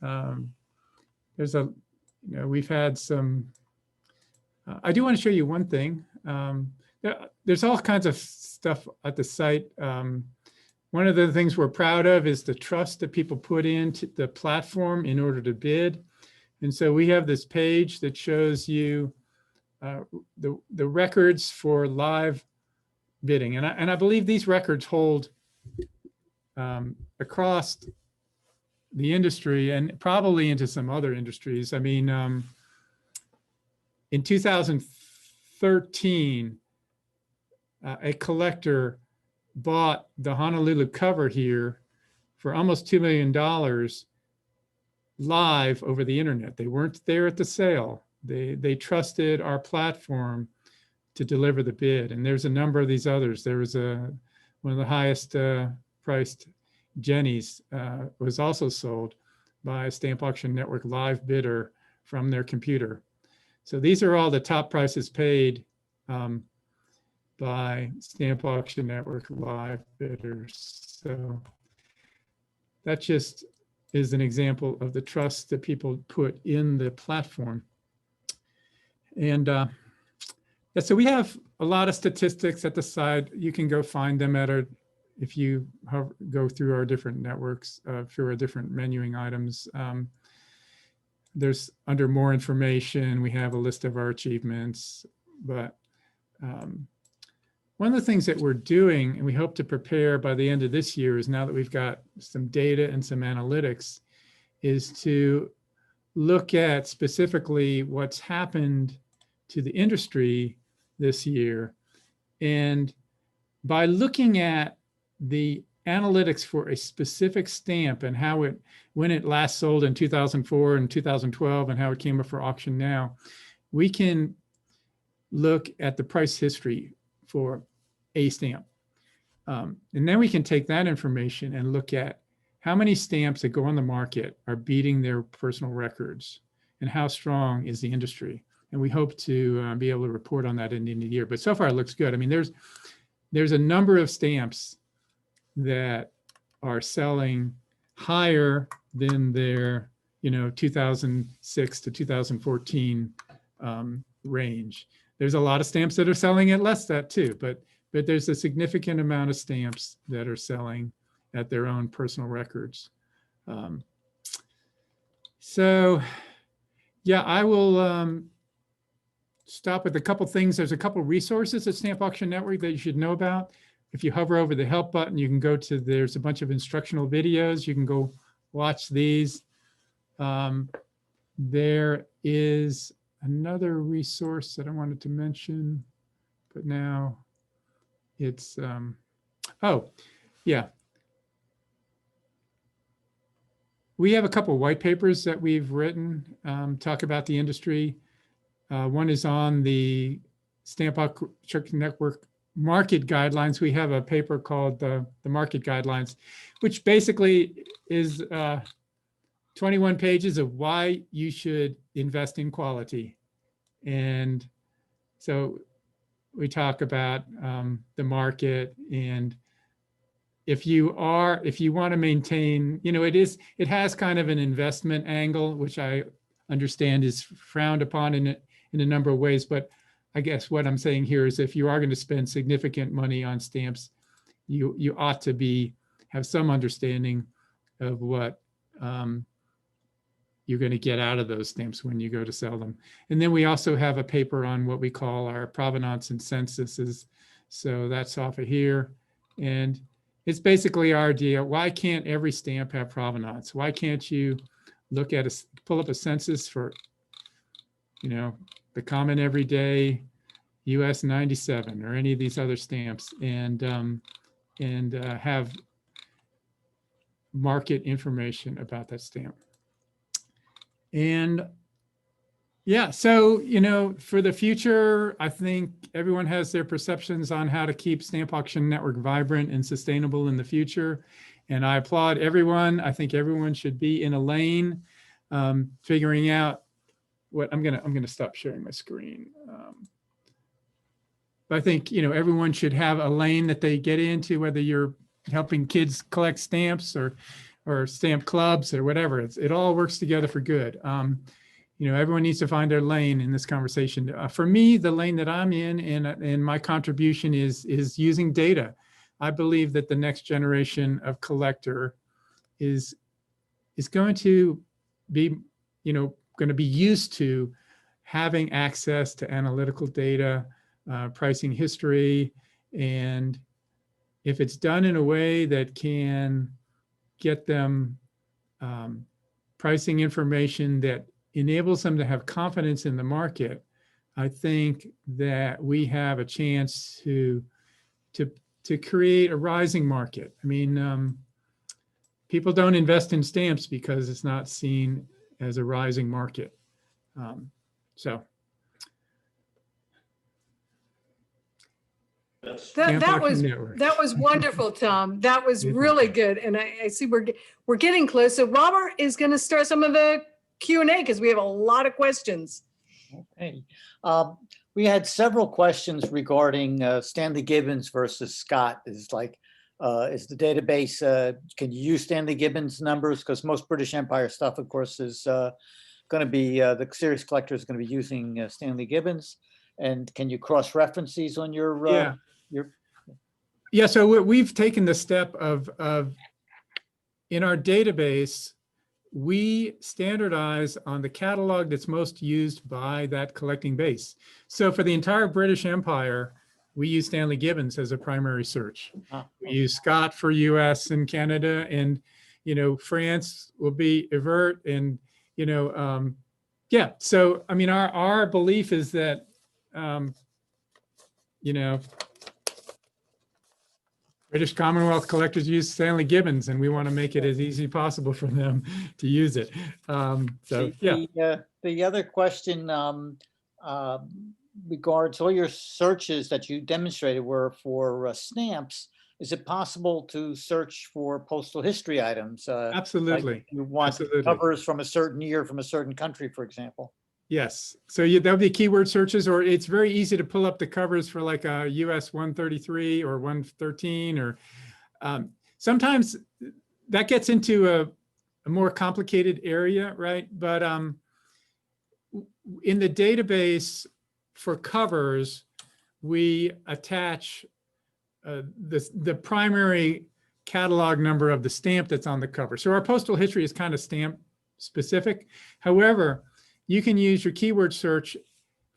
There's a, you know, we've had some, I do want to show you one thing. There's all kinds of stuff at the site One of the things we're proud of is the trust that people put into the platform in order to bid. And so we have this page that shows you the records for live bidding. And I believe these records hold across the industry and probably into some other industries. I mean, in 2013, a collector bought the Honolulu cover here for almost $2 million live over the internet. They weren't there at the sale. They trusted our platform to deliver the bid. And there's a number of these others. There was one of the highest priced Jennies was also sold by a Stamp Auction Network live bidder from their computer. So these are all the top prices paid by Stamp Auction Network live bidders. So that just is an example of the trust that people put in the platform. And so we have a lot of statistics at the side. You can go find them at our, if you go through our different networks, through our different menuing items. There's under more information, we have a list of our achievements, but one of the things that we're doing, and we hope to prepare by the end of this year, is now that we've got some data and some analytics, is to look at specifically what's happened to the industry this year. And by looking at the analytics for a specific stamp and how it, when it last sold in 2004 and 2012 and how it came up for auction now, we can look at the price history for a stamp. And then we can take that information and look at how many stamps that go on the market are beating their personal records and how strong is the industry. And we hope to be able to report on that in the end of the year. But so far it looks good. I mean, there's a number of stamps that are selling higher than their, 2006 to 2014 range. There's a lot of stamps that are selling at less that too, but there's a significant amount of stamps that are selling at their own personal records. So yeah, I will stop with a couple things. There's a couple resources at Stamp Auction Network that you should know about. If you hover over the help button, you can go to, there's a bunch of instructional videos. You can go watch these. There is another resource that I wanted to mention, but now it's, oh, yeah. We have a couple of white papers that we've written, talk about the industry. One is on the Stamp Auction Network market guidelines. We have a paper called the market guidelines, which basically is 21 pages of why you should invest in quality. And so we talk about the market, and if you want to maintain, it has kind of an investment angle, which I understand is frowned upon in a number of ways. But I guess what I'm saying here is if you are going to spend significant money on stamps, you ought to have some understanding of what you're going to get out of those stamps when you go to sell them. And then we also have a paper on what we call our provenance and censuses. So that's off of here. And it's basically our idea. Why can't every stamp have provenance? Why can't you look at pull up a census for, the common everyday US 97 or any of these other stamps and have market information about that stamp. And yeah, so, for the future, I think everyone has their perceptions on how to keep Stamp Auction Network vibrant and sustainable in the future. And I applaud everyone. I think everyone should be in a lane, figuring out what I'm gonna stop sharing my screen. But I think, everyone should have a lane that they get into, whether you're helping kids collect stamps or stamp clubs or whatever. It all works together for good. Everyone needs to find their lane in this conversation. For me, the lane that I'm in and my contribution is using data. I believe that the next generation of collector is going to be, going to be used to having access to analytical data, pricing history, and if it's done in a way that can get them pricing information that enables them to have confidence in the market, I think that we have a chance to create a rising market. I mean, people don't invest in stamps because it's not seen as a rising market. So. That was wonderful, Tom. That was really good. And I see we're getting close. So Robert is going to start some of the Q&A because we have a lot of questions. Okay. We had several questions regarding Stanley Gibbons versus Scott. Is the database, can you use Stanley Gibbons numbers? Because most British Empire stuff, of course, is going to be, the serious collector is going to be using Stanley Gibbons. And can you cross-reference these on your Yeah, so we've taken the step of in our database, we standardize on the catalog that's most used by that collecting base. So for the entire British Empire, we use Stanley Gibbons as a primary search. We use Scott for US and Canada, and France will be Evert, and yeah. So I mean, our belief is that British Commonwealth collectors use Stanley Gibbons, and we want to make it as easy as possible for them to use it. So yeah. The other question regards all your searches that you demonstrated were for stamps. Is it possible to search for postal history items? Absolutely. Like you want covers from a certain year from a certain country, for example. Yes. So there'll be keyword searches, or it's very easy to pull up the covers for like a US 133 or 113, or sometimes that gets into a more complicated area, right? But in the database for covers, we attach the primary catalog number of the stamp that's on the cover. So our postal history is kind of stamp specific. However, you can use your keyword search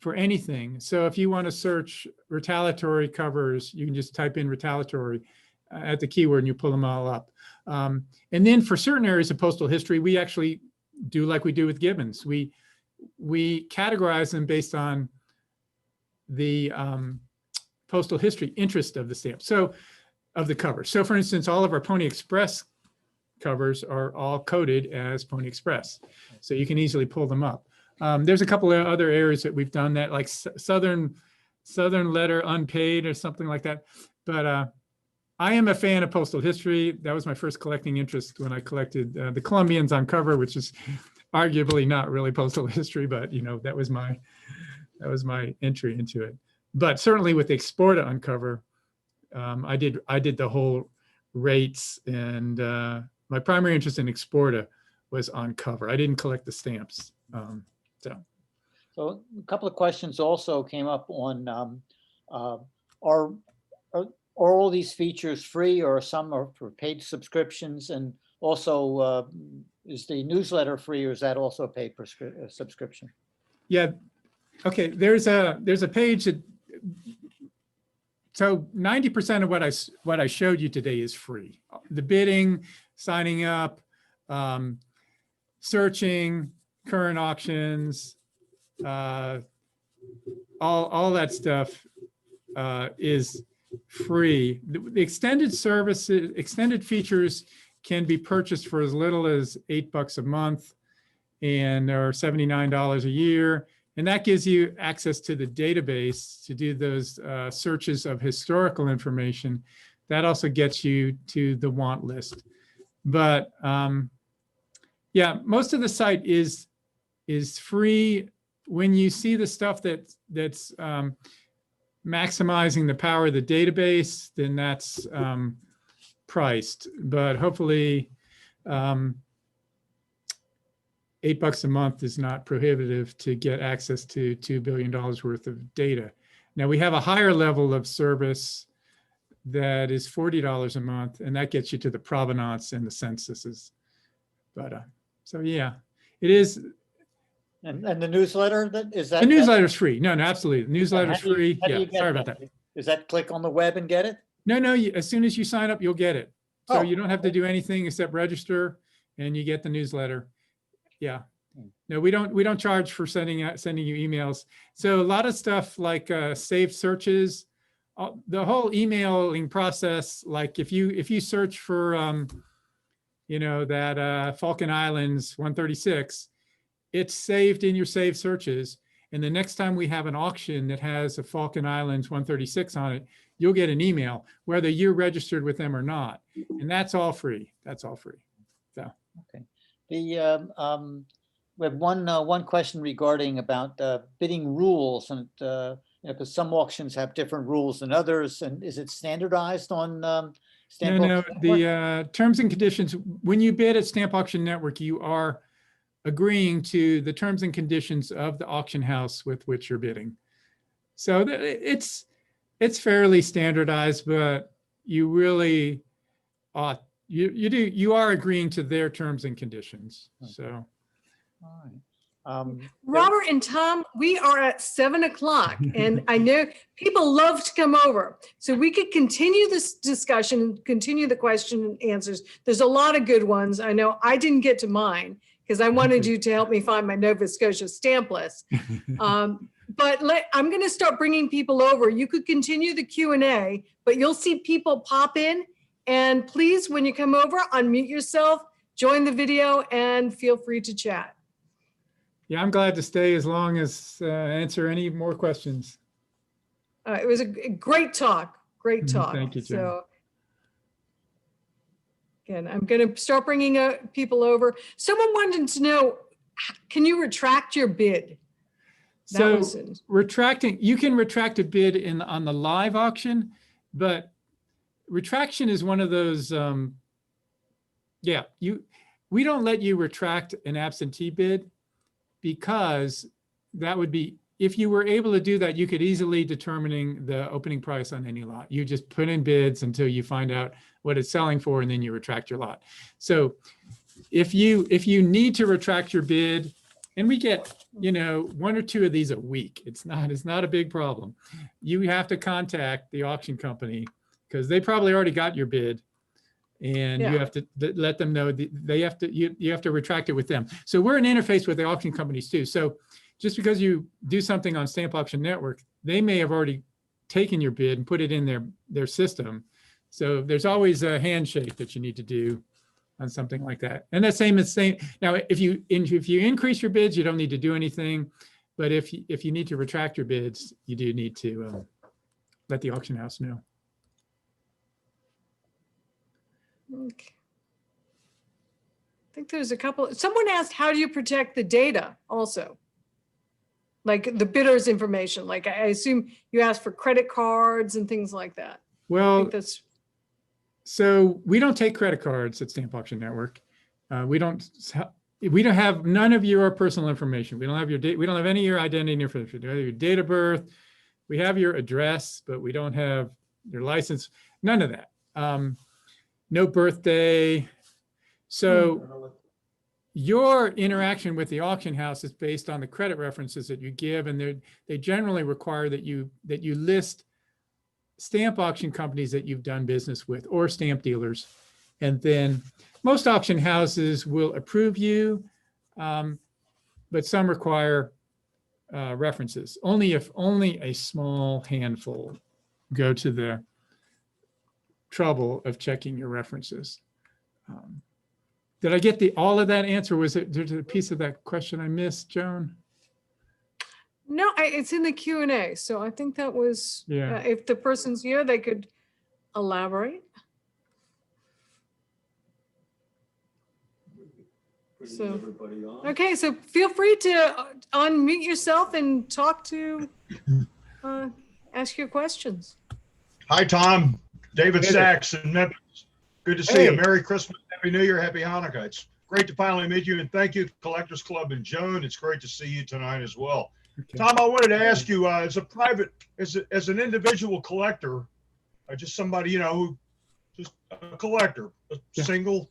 for anything. So if you want to search retaliatory covers, you can just type in retaliatory at the keyword and you pull them all up. And then for certain areas of postal history, we actually do like we do with Gibbons. We categorize them based on the postal history interest of the stamp, so of the cover. So for instance, all of our Pony Express covers are all coded as Pony Express. So you can easily pull them up. There's a couple of other areas that we've done that, like Southern Letter Unpaid or something like that. But I am a fan of postal history. That was my first collecting interest when I collected the Colombians on cover, which is arguably not really postal history, but that was my entry into it. But certainly with the Exporta on cover, I did the whole rates, and my primary interest in Exporta was on cover. I didn't collect the stamps. So a couple of questions also came up on are all these features free, or some are for paid subscriptions? And also, is the newsletter free, or is that also a paid subscription? Yeah. Okay. There's a page that. So 90% of what I showed you today is free. The bidding, signing up, searching, current auctions, all that stuff is free. The extended services, extended features can be purchased for as little as $8 a month, and or $79 a year. And that gives you access to the database to do those searches of historical information. That also gets you to the want list. But yeah, most of the site is free. When you see the stuff that's maximizing the power of the database, then that's priced. But hopefully, $8 a month is not prohibitive to get access to $2 billion worth of data. Now we have a higher level of service that is $40 a month, and that gets you to the provenance and the censuses. But so yeah, it is. And the newsletter, that is that? The newsletter's free. No, absolutely. The And newsletter's how do you- free. how do Yeah, you get sorry about that. Is that click on the web and get it? No, as soon as you sign up, you'll get it. So Oh, you don't have to do anything except register, and you get the newsletter. Yeah. No, we don't charge for sending you emails. So a lot of stuff like saved searches, the whole emailing process. Like if you search for that Falkland Islands 136, it's saved in your saved searches. And the next time we have an auction that has a Falkland Islands 136 on it, you'll get an email whether you're registered with them or not. And that's all free. That's all free. So okay. We have one question regarding about bidding rules, and because some auctions have different rules than others, and is it standardized on Stamp no, Auction Network? the terms and conditions, when you bid at Stamp Auction Network, you are agreeing to the terms and conditions of the auction house with which you're bidding. So it's fairly standardized, but you really you are agreeing to their terms and conditions. So. All right. Robert and Tom, we are at 7 o'clock, and I know people love to come over. So we could continue this discussion, continue the question and answers. There's a lot of good ones. I know I didn't get to mine because I wanted you to help me find my Nova Scotia stamp list. But I'm going to start bringing people over. You could continue the Q&A, but you'll see people pop in. And please, when you come over, unmute yourself, join the video, and feel free to chat. Yeah, I'm glad to stay as long as answer any more questions. It was a great talk. Great talk. Thank you, Jen. So again, I'm going to start bringing people over. Someone wanted to know, can you retract your bid? So retracting, you can retract a bid on the live auction, but retraction is one of those. We don't let you retract an absentee bid, because that would be, if you were able to do that, you could easily determining the opening price on any lot. You just put in bids until you find out what it's selling for, and then you retract your lot. So if you need to retract your bid, and we get, 1 or 2 of these a week, it's not a big problem. You have to contact the auction company because they probably already got your bid. And you have to let them know you have to retract it with them. So we're an interface with the auction companies too. So just because you do something on Stamp Auction Network, they may have already taken your bid and put it in their system. So there's always a handshake that you need to do on something like that. And the same. Now, if you increase your bids, you don't need to do anything. But if you need to retract your bids, you do need to let the auction house know. Okay. I think there's a couple. Someone asked, how do you protect the data also? Like the bidder's information. Like I assume you asked for credit cards and things like that. Well, so we don't take credit cards at Stamp Auction Network. We don't have none of your personal information. We don't have we don't have any of your identity information. We don't have your date of birth. We have your address, but we don't have your license. None of that. No birthday. So your interaction with the auction house is based on the credit references that you give, and they generally require that you list stamp auction companies that you've done business with or stamp dealers. And then most auction houses will approve you, but some require references. Only a small handful go to the trouble of checking your references. Did I get all of that answer? Was there's a piece of that question I missed, Joan? No, it's in the Q&A. So I think that was, Yeah. If the person's here, they could elaborate. So, okay, so feel free to unmute yourself and talk to, ask your questions. Hi, Tom. David Sachs in Memphis. Good to see you. Merry Christmas, Happy New Year, Happy Hanukkah. It's great to finally meet you, and thank you, Collectors Club and Joan. It's great to see you tonight as well. Okay. Tom, I wanted to ask you, as an individual collector, just somebody, who just a collector, a Yeah. single.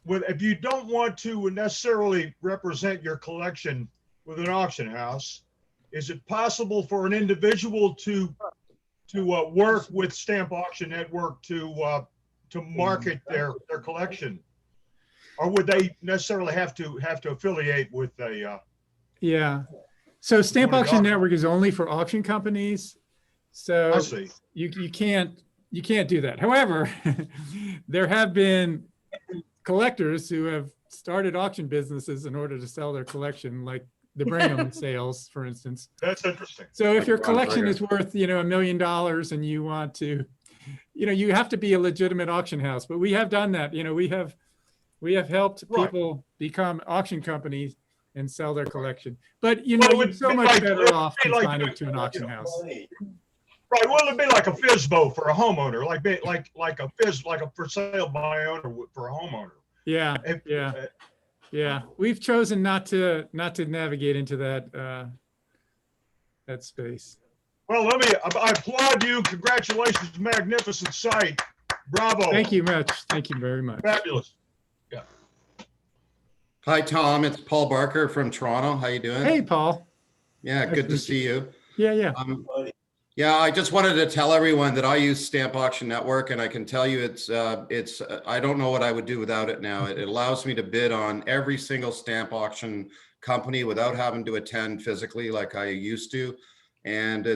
If you don't want to necessarily represent your collection with an auction house, is it possible for an individual to work with Stamp Auction Network to market their collection, or would they necessarily have to affiliate with a? Yeah. So Stamp One of the Auction auction- Network is only for auction companies. So I see. you can't do that. However, there have been collectors who have started auction businesses in order to sell their collection, like the Brigham sales, for instance. That's interesting. So if Like your Ron collection Berger. is worth, $1 million and you want to, you have to be a legitimate auction house. But we have done that. We have helped Right. people become auction companies and sell their collection. But Well, it you're would so be much like- better it'd off be like consigning doing, to an auction house. Right. Well, it'd be like a FISBO for a homeowner, like a FIS, like a for sale by owner for a homeowner. Yeah, If- yeah, yeah. We've chosen not to navigate into that space. Well, I applaud you. Congratulations. Magnificent site. Bravo. Thank you much. Thank you very much. Fabulous. Hi, Tom. It's Paul Barker from Toronto. How you doing? Hey, Paul. Yeah, nice good to to meet see you. Yeah, yeah. Yeah, I just wanted to tell everyone that I use Stamp Auction Network, and I can tell you it's I don't know what I would do without it now. It allows me to bid on every single stamp auction company without having to attend physically like I used to. And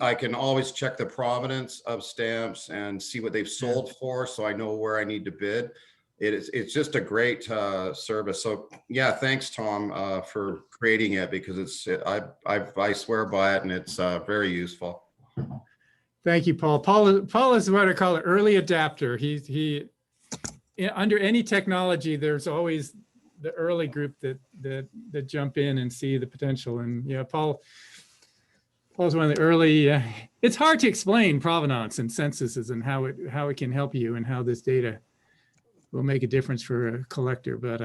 I can always check the provenance of stamps and see what they've sold for, so I know where I need to bid. It's just a great service. So yeah, thanks, Tom, for creating it, because I swear by it, and it's very useful. Thank you, Paul. Paul is what I call an early adapter. Under any technology, there's always the early group that jump in and see the potential. And Paul's one of the early. It's hard to explain provenance and censuses and how it can help you and how this data will make a difference for a collector. But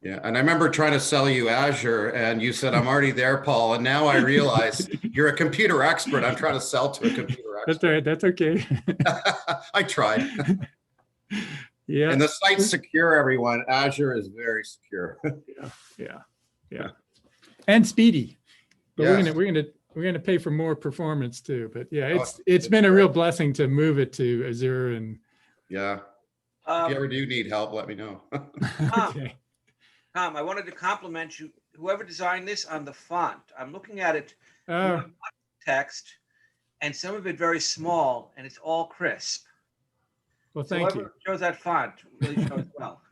Yeah, and I remember trying to sell you Azure, and you said, I'm already there, Paul. And now I realize you're a computer expert. I'm trying to sell to a computer expert. that's all right. That's okay. I tried. Yeah. And the site's secure, everyone. Azure is very secure. Yeah. And speedy. But Yes. we're gonna pay for more performance too. But yeah, Oh, it's been a real blessing to move it to Azure and Yeah. If you ever do need help, let me know. okay. Tom, I wanted to compliment you, whoever designed this, on the font. I'm looking at it, Oh, text, and some of it very small, and it's all crisp. well, So thank whoever you. chose that font really shows well.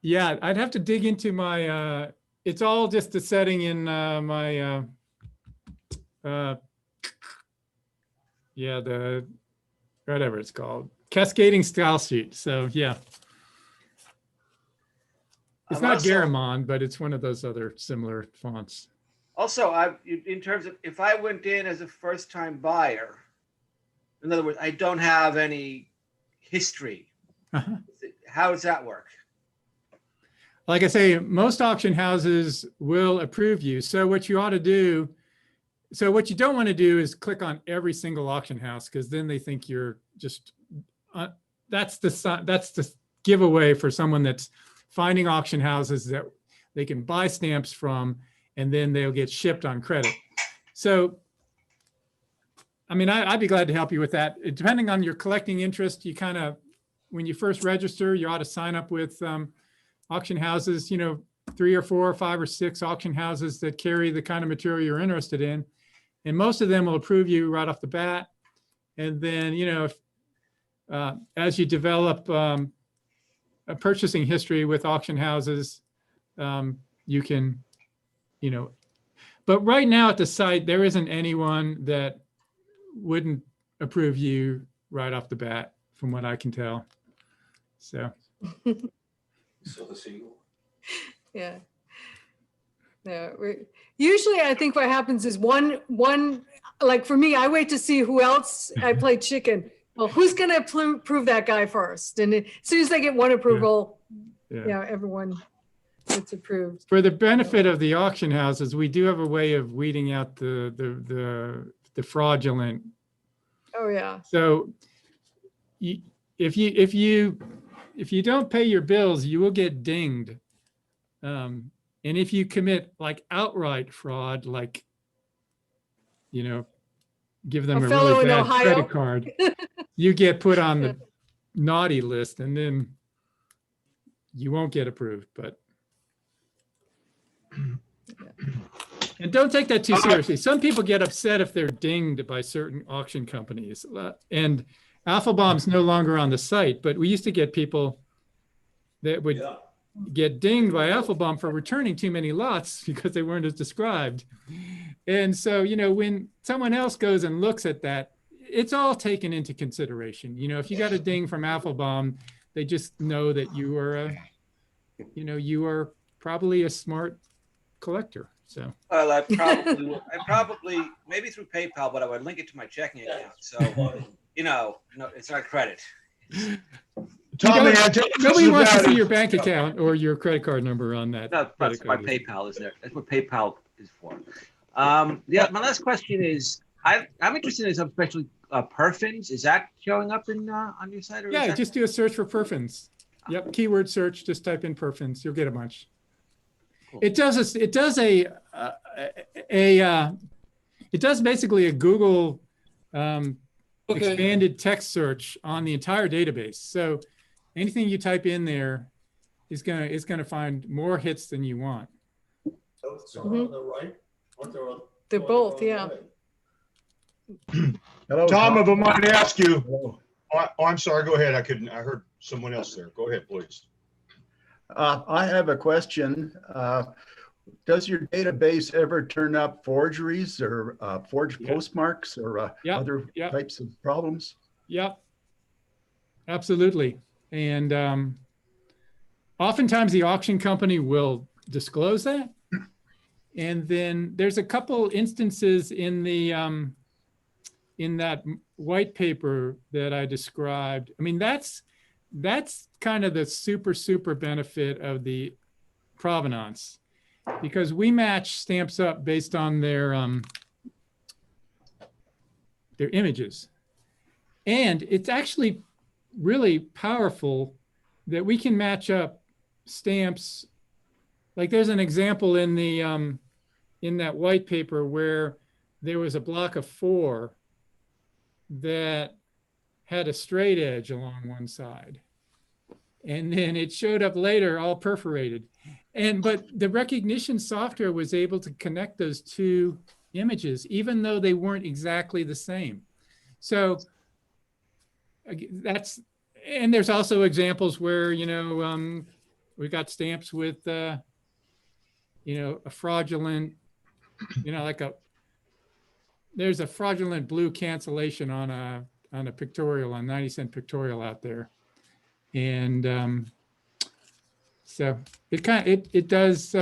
Yeah, I'd have to dig into my, it's all just the setting in my, the, whatever it's called, cascading style sheet. So yeah. It's I'm not also- Garamond, but it's one of those other similar fonts. Also, in terms of, if I went in as a first-time buyer, in other words, I don't have any history. Uh-huh. How does that work? Like I say, most auction houses will approve you. So what you ought to do, so what you don't want to do is click on every single auction house, because then they think you're just, that's the giveaway for someone that's finding auction houses that they can buy stamps from, and then they'll get shipped on credit. So, I mean, I'd be glad to help you with that. Depending on your collecting interest, you kind of, when you first register, you ought to sign up with auction houses, 3 or 4 or 5 or 6 auction houses that carry the kind of material you're interested in. And most of them will approve you right off the bat. And then, if, as you develop a purchasing history with auction houses, you can, but right now at the site, there isn't anyone that wouldn't approve you right off the bat, from what I can tell. So. Yeah. No, usually I think what happens is one, like for me, I wait to see who else I play chicken. Well, who's going to prove that guy first? And as soon as I get one approval, Yeah. everyone gets approved. For the benefit of the auction houses, we do have a way of weeding out the fraudulent Oh, yeah. So if you don't pay your bills, you will get dinged. And if you commit like outright fraud, like, give them A a fellow really in bad Ohio. credit card, you get put on the naughty list, and then you won't get approved. But and don't take that too seriously. Some people get upset if they're dinged by certain auction companies. And Alphabomb's no longer on the site, but we used to get people that would get dinged by Alphabomb for returning too many lots because they weren't as described. And so, when someone else goes and looks at that, it's all taken into consideration. If you got a ding from Alphabomb, they just know that you are you are probably a smart collector. So Well, I probably, maybe through PayPal, but I would link it to my checking account. So, no, it's not credit. Tommy, nobody wants to see your bank account or your credit card number on that. No, that's my PayPal is there. That's what PayPal is for. My last question is, I'm interested in some especially perfins. Is that showing up in on your site? Or Yeah, just do a search for perfins. Yep, keyword search. Just type in perfins. You'll get a bunch. Cool. It does basically a Google expanded text search on the entire database. So anything you type in there is gonna find more hits than you want. So on the right, They're both, yeah. Hello, Tom, if I might ask you, I'm sorry, go ahead. I heard someone else there. Go ahead, please. I have a question. Does your database ever turn up forgeries or forged postmarks or other types of problems? Yep, absolutely. And oftentimes the auction company will disclose that. And then there's a couple instances in the in that white paper that I described. I mean, that's kind of the super benefit of the provenance, because we match stamps up based on their images. And it's actually really powerful that we can match up stamps. Like there's an example in the in that white paper where there was a block of 4 that had a straight edge along one side. And then it showed up later all perforated. But the recognition software was able to connect those 2 images, even though they weren't exactly the same. So and there's also examples where, we got stamps with, a fraudulent, there's a fraudulent blue cancellation on a pictorial, on 90-cent pictorial out there. And so it does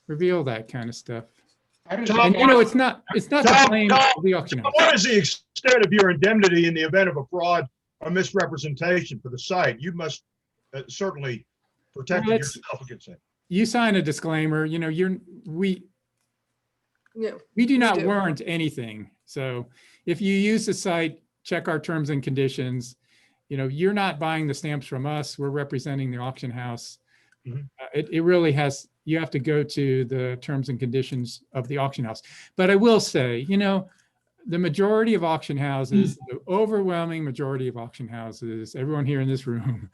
reveal that kind of stuff. And it's not the claim of the auction house. What is the extent of your indemnity in the event of a fraud or misrepresentation for the site? You must certainly protect yourself against that. You sign a disclaimer. We do not warrant anything. So if you use the site, check our terms and conditions. You're not buying the stamps from us. We're representing the auction house. Mm-hmm. It really has, you have to go to the terms and conditions of the auction house. But I will say, the majority of auction houses, the overwhelming majority of auction houses, everyone here in this room,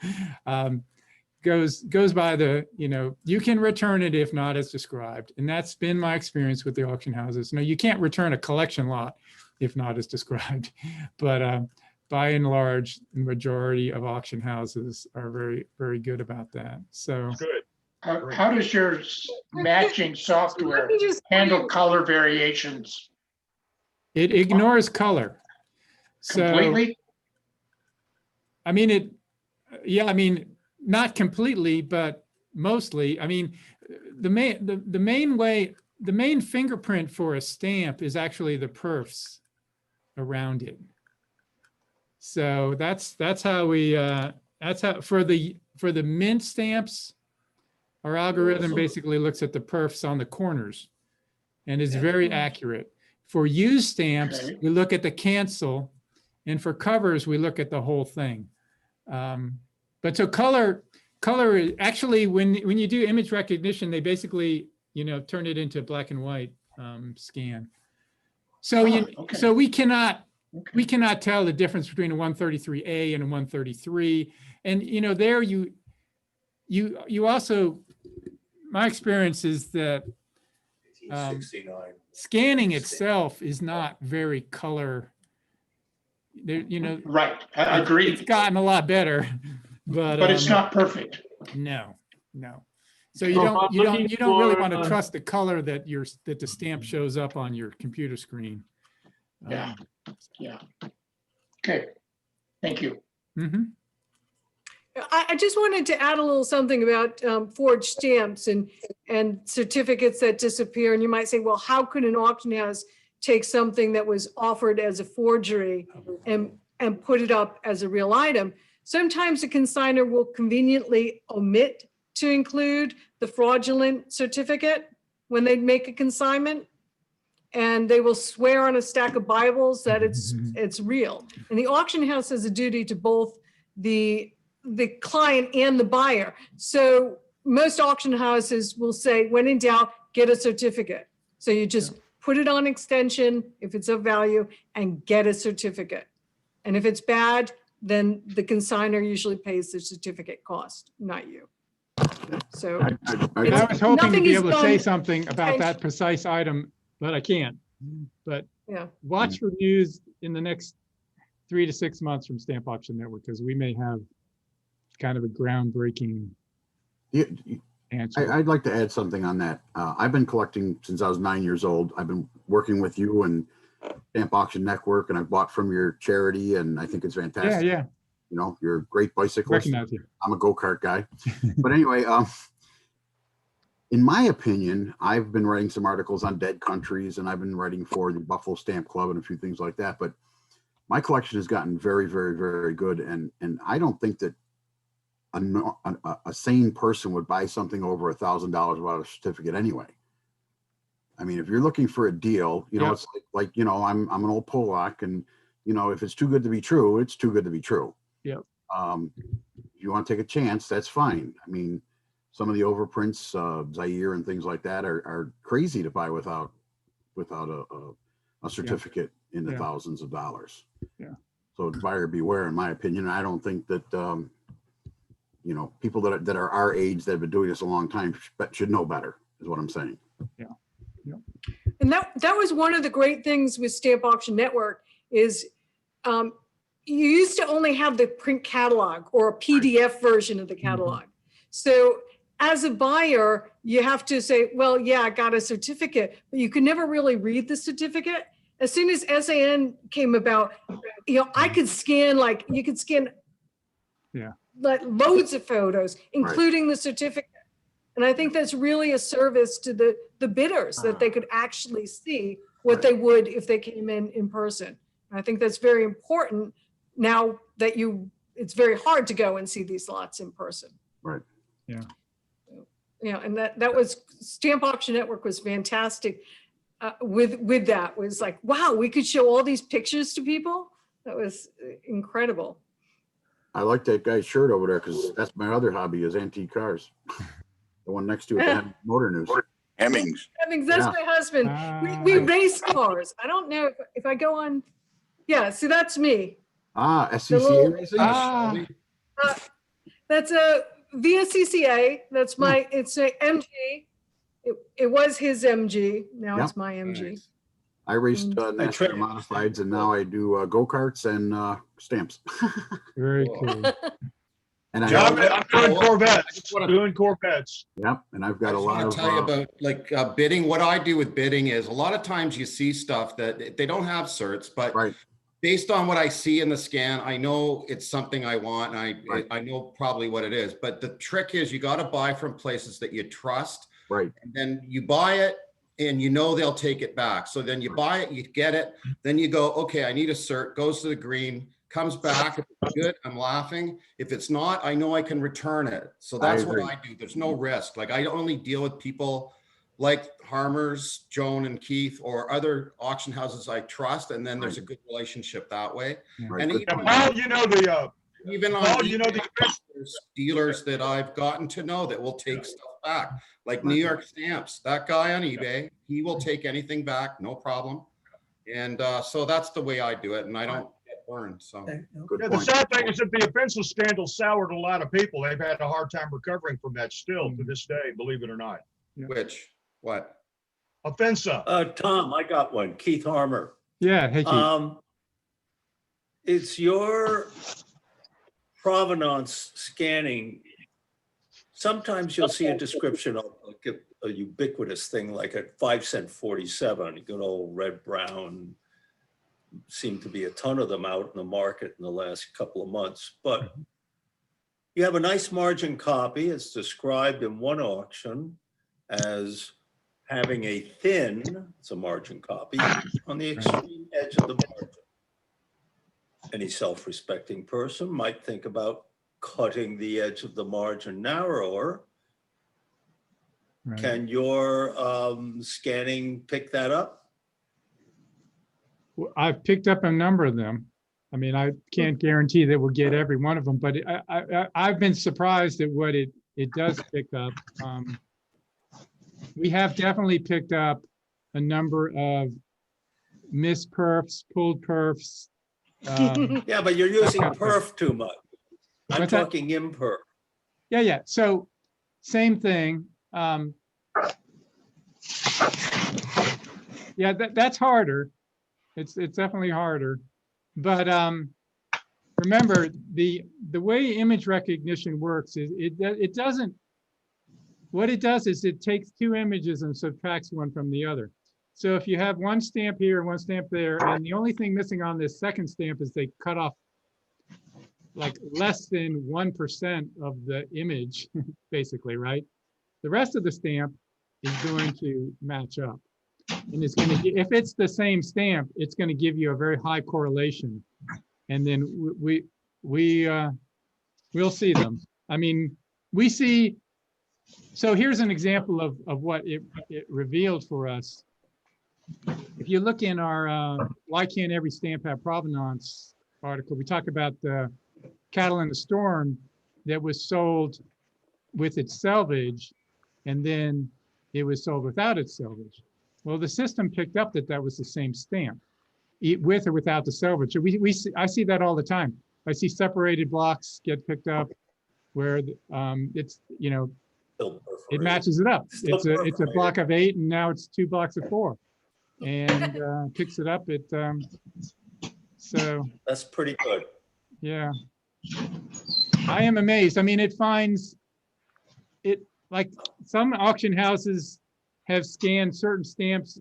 goes by the, you can return it if not as described. And that's been my experience with the auction houses. No, you can't return a collection lot if not as described. But by and large, the majority of auction houses are very, very good about that. So good. How does your matching software handle color variations? It ignores color. So, completely? I mean, not completely, but mostly. I mean, the main fingerprint for a stamp is actually the perfs around it. So that's how we for the mint stamps, our algorithm basically looks at the perfs on the corners and is very accurate. For used stamps, we look at the cancel And for covers, we look at the whole thing. But so color actually, when you do image recognition, they basically, turn it into black and white scan. So so we cannot tell the difference between a 133A and a 133. And there you also, my experience is that scanning itself is not very color. There, Right, I agree. It's gotten a lot better, but it's not perfect. No. So you don't really want to trust the color that the stamp shows up on your computer screen. Yeah. Okay, thank you. Mm-hmm. I just wanted to add a little something about forged stamps and certificates that disappear. And you might say, well, how could an auction house take something that was offered as a forgery and put it up as a real item? Sometimes a consignor will conveniently omit to include the fraudulent certificate when they make a consignment. And they will swear on a stack of Bibles that it's real. And the auction house has a duty to both the client and the buyer. So most auction houses will say, when in doubt, get a certificate. So you just put it on extension if it's of value and get a certificate. And if it's bad, then the consignor usually pays the certificate cost, not you. So I was hoping to be able to say something about that precise item, but I can't. But watch for news in the next 3 to 6 months from Stamp Auction Network, because we may have kind of a groundbreaking answer. I'd like to add something on that. I've been collecting since I was 9 years old. I've been working with you and Stamp Auction Network, and I've bought from your charity, and I think it's fantastic. Yeah. You're a great bicyclist. Recognize you. I'm a go-kart guy. But anyway, in my opinion, I've been writing some articles on dead countries, and I've been writing for the Buffalo Stamp Club and a few things like that. But my collection has gotten very, very, very good. And I don't think that a sane person would buy something over $1,000 without a certificate anyway. I mean, if you're looking for a deal, it's like I'm an old Polak, and if it's too good to be true, it's too good to be true. Yeah. If you want to take a chance, that's fine. I mean, some of the overprints, Zaire and things like that are crazy to buy without a certificate in the thousands of dollars. Yeah. So buyer beware, in my opinion. I don't think that people that are our age that have been doing this a long time should know better, is what I'm saying. Yeah. And that was one of the great things with Stamp Auction Network is you used to only have the print catalog or a PDF version of the catalog. So as a buyer, you have to say, well, yeah, I got a certificate, but you could never really read the certificate. As soon as SAN came about, I could scan, you could scan loads of photos, including the certificate. And I think that's really a service to the bidders, that they could actually see what they would if they came in person. And I think that's very important now that it's very hard to go and see these lots in person. Right. Yeah. Yeah, and that was, Stamp Auction Network was fantastic with that. Was like, wow, we could show all these pictures to people. That was incredible. I like that guy's shirt over there because that's my other hobby is antique cars. The one next to it, that Motor News. Hemmings. That's my husband. We race cars. I don't know if I go on. Yeah, see, that's me. SCCA racing? That's a VSCCA. That's my, it's a MG. It was his MG. Now it's my MG. I raced NASCAR modifieds, and now I do go-karts and stamps. Very cool. And I'm doing Corvettes. Doing Corvettes. Yep, and I've got a lot of. Tell you about bidding. What I do with bidding is a lot of times you see stuff that they don't have certs, but based on what I see in the scan, I know it's something I want, and I know probably what it is. But the trick is you got to buy from places that you trust. Right. And then you buy it, and they'll take it back. So then you buy it, you get it, then you go, okay, I need a cert. Goes to the green. Comes back, if it's good, I'm laughing. If it's not, I know I can return it. So that's what I do. There's no risk. I only deal with people like Harmer's, Joan and Keith, or other auction houses I trust, and then there's a good relationship that way. Right, And good even, point. Paul, you know even on Paul, you know eBay, there's dealers that I've gotten to know that will take stuff back, like New York Stamps. That guy on eBay, he will take anything back, no problem. And so that's the way I do it, and I don't get burned. So Good Yeah, the point. sad thing is that the offensive scandal soured a lot of people. They've had a hard time recovering from that still to this day, believe it or not. what? Offensa. Tom, I got one. Keith Harmer. Yeah, hey, Keith. It's your provenance scanning. Sometimes you'll see a description of like a ubiquitous thing like a 5 cent 47, good old red brown. Seem to be a ton of them out in the market in the last couple of months, but you have a nice margin copy. It's described in one auction as having a thin, it's a margin copy, on the extreme edge of the margin. Any self-respecting person might think about cutting the edge of the margin narrower. Right. Can your scanning pick that up? Well, I've picked up a number of them. I mean, I can't guarantee that we'll get every one of them, but I've been surprised at what it does pick up. We have definitely picked up a number of missed perfs, pulled perfs. Yeah, but you're using perf too much. I'm What's that? talking imperf. Yeah. So same thing. Yeah, that's harder. It's definitely harder. But remember, the way image recognition works is it doesn't. What it does is it takes two images and subtracts one from the other. So if you have one stamp here, one stamp there, and the only thing missing on this second stamp is they cut off like less than 1% of the image, basically, right? The rest of the stamp is going to match up. And it's going to, if it's the same stamp, it's going to give you a very high correlation. And then we'll see them. I mean, we see, so here's an example of what it revealed for us. If you look in our Why Can't Every Stamp Have Provenance article, we talk about the cattle in the storm that was sold with its selvage, and then it was sold without its selvage. Well, the system picked up that that was the same stamp, with or without the selvage. So I see that all the time. I see separated blocks get picked up where it's, you know, it matches it up. It's a block of 8 and now it's 2 blocks of 4, and picks it up. So that's pretty good. Yeah, I am amazed. I mean, it finds it, like some auction houses have scanned certain stamps,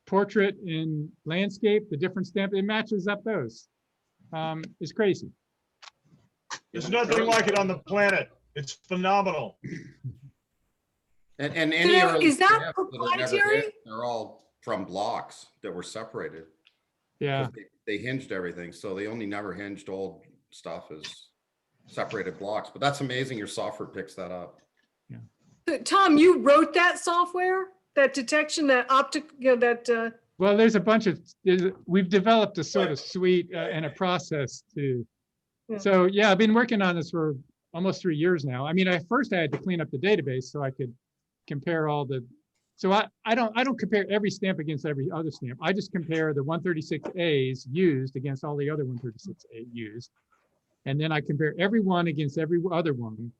portrait and landscape, the different stamp, it matches up those. It's crazy. There's nothing like it on the planet. It's phenomenal. And any early is that stamps that are never proprietary? hit, they're all from blocks that were separated. Yeah. They hinged everything, so they only never hinged old stuff as separated blocks. But that's amazing. Your software picks that up. Tom, you wrote that software, that detection, that optic, you know, that. Well, there's a bunch of, we've developed a sort of suite and a process to. Yeah. So yeah, I've been working on this for almost 3 years now. I mean, first I had to clean up the database so I could compare all the. So I don't compare every stamp against every other stamp. I just compare the 136As used against all the other 136A used, and then I compare every one against every other one.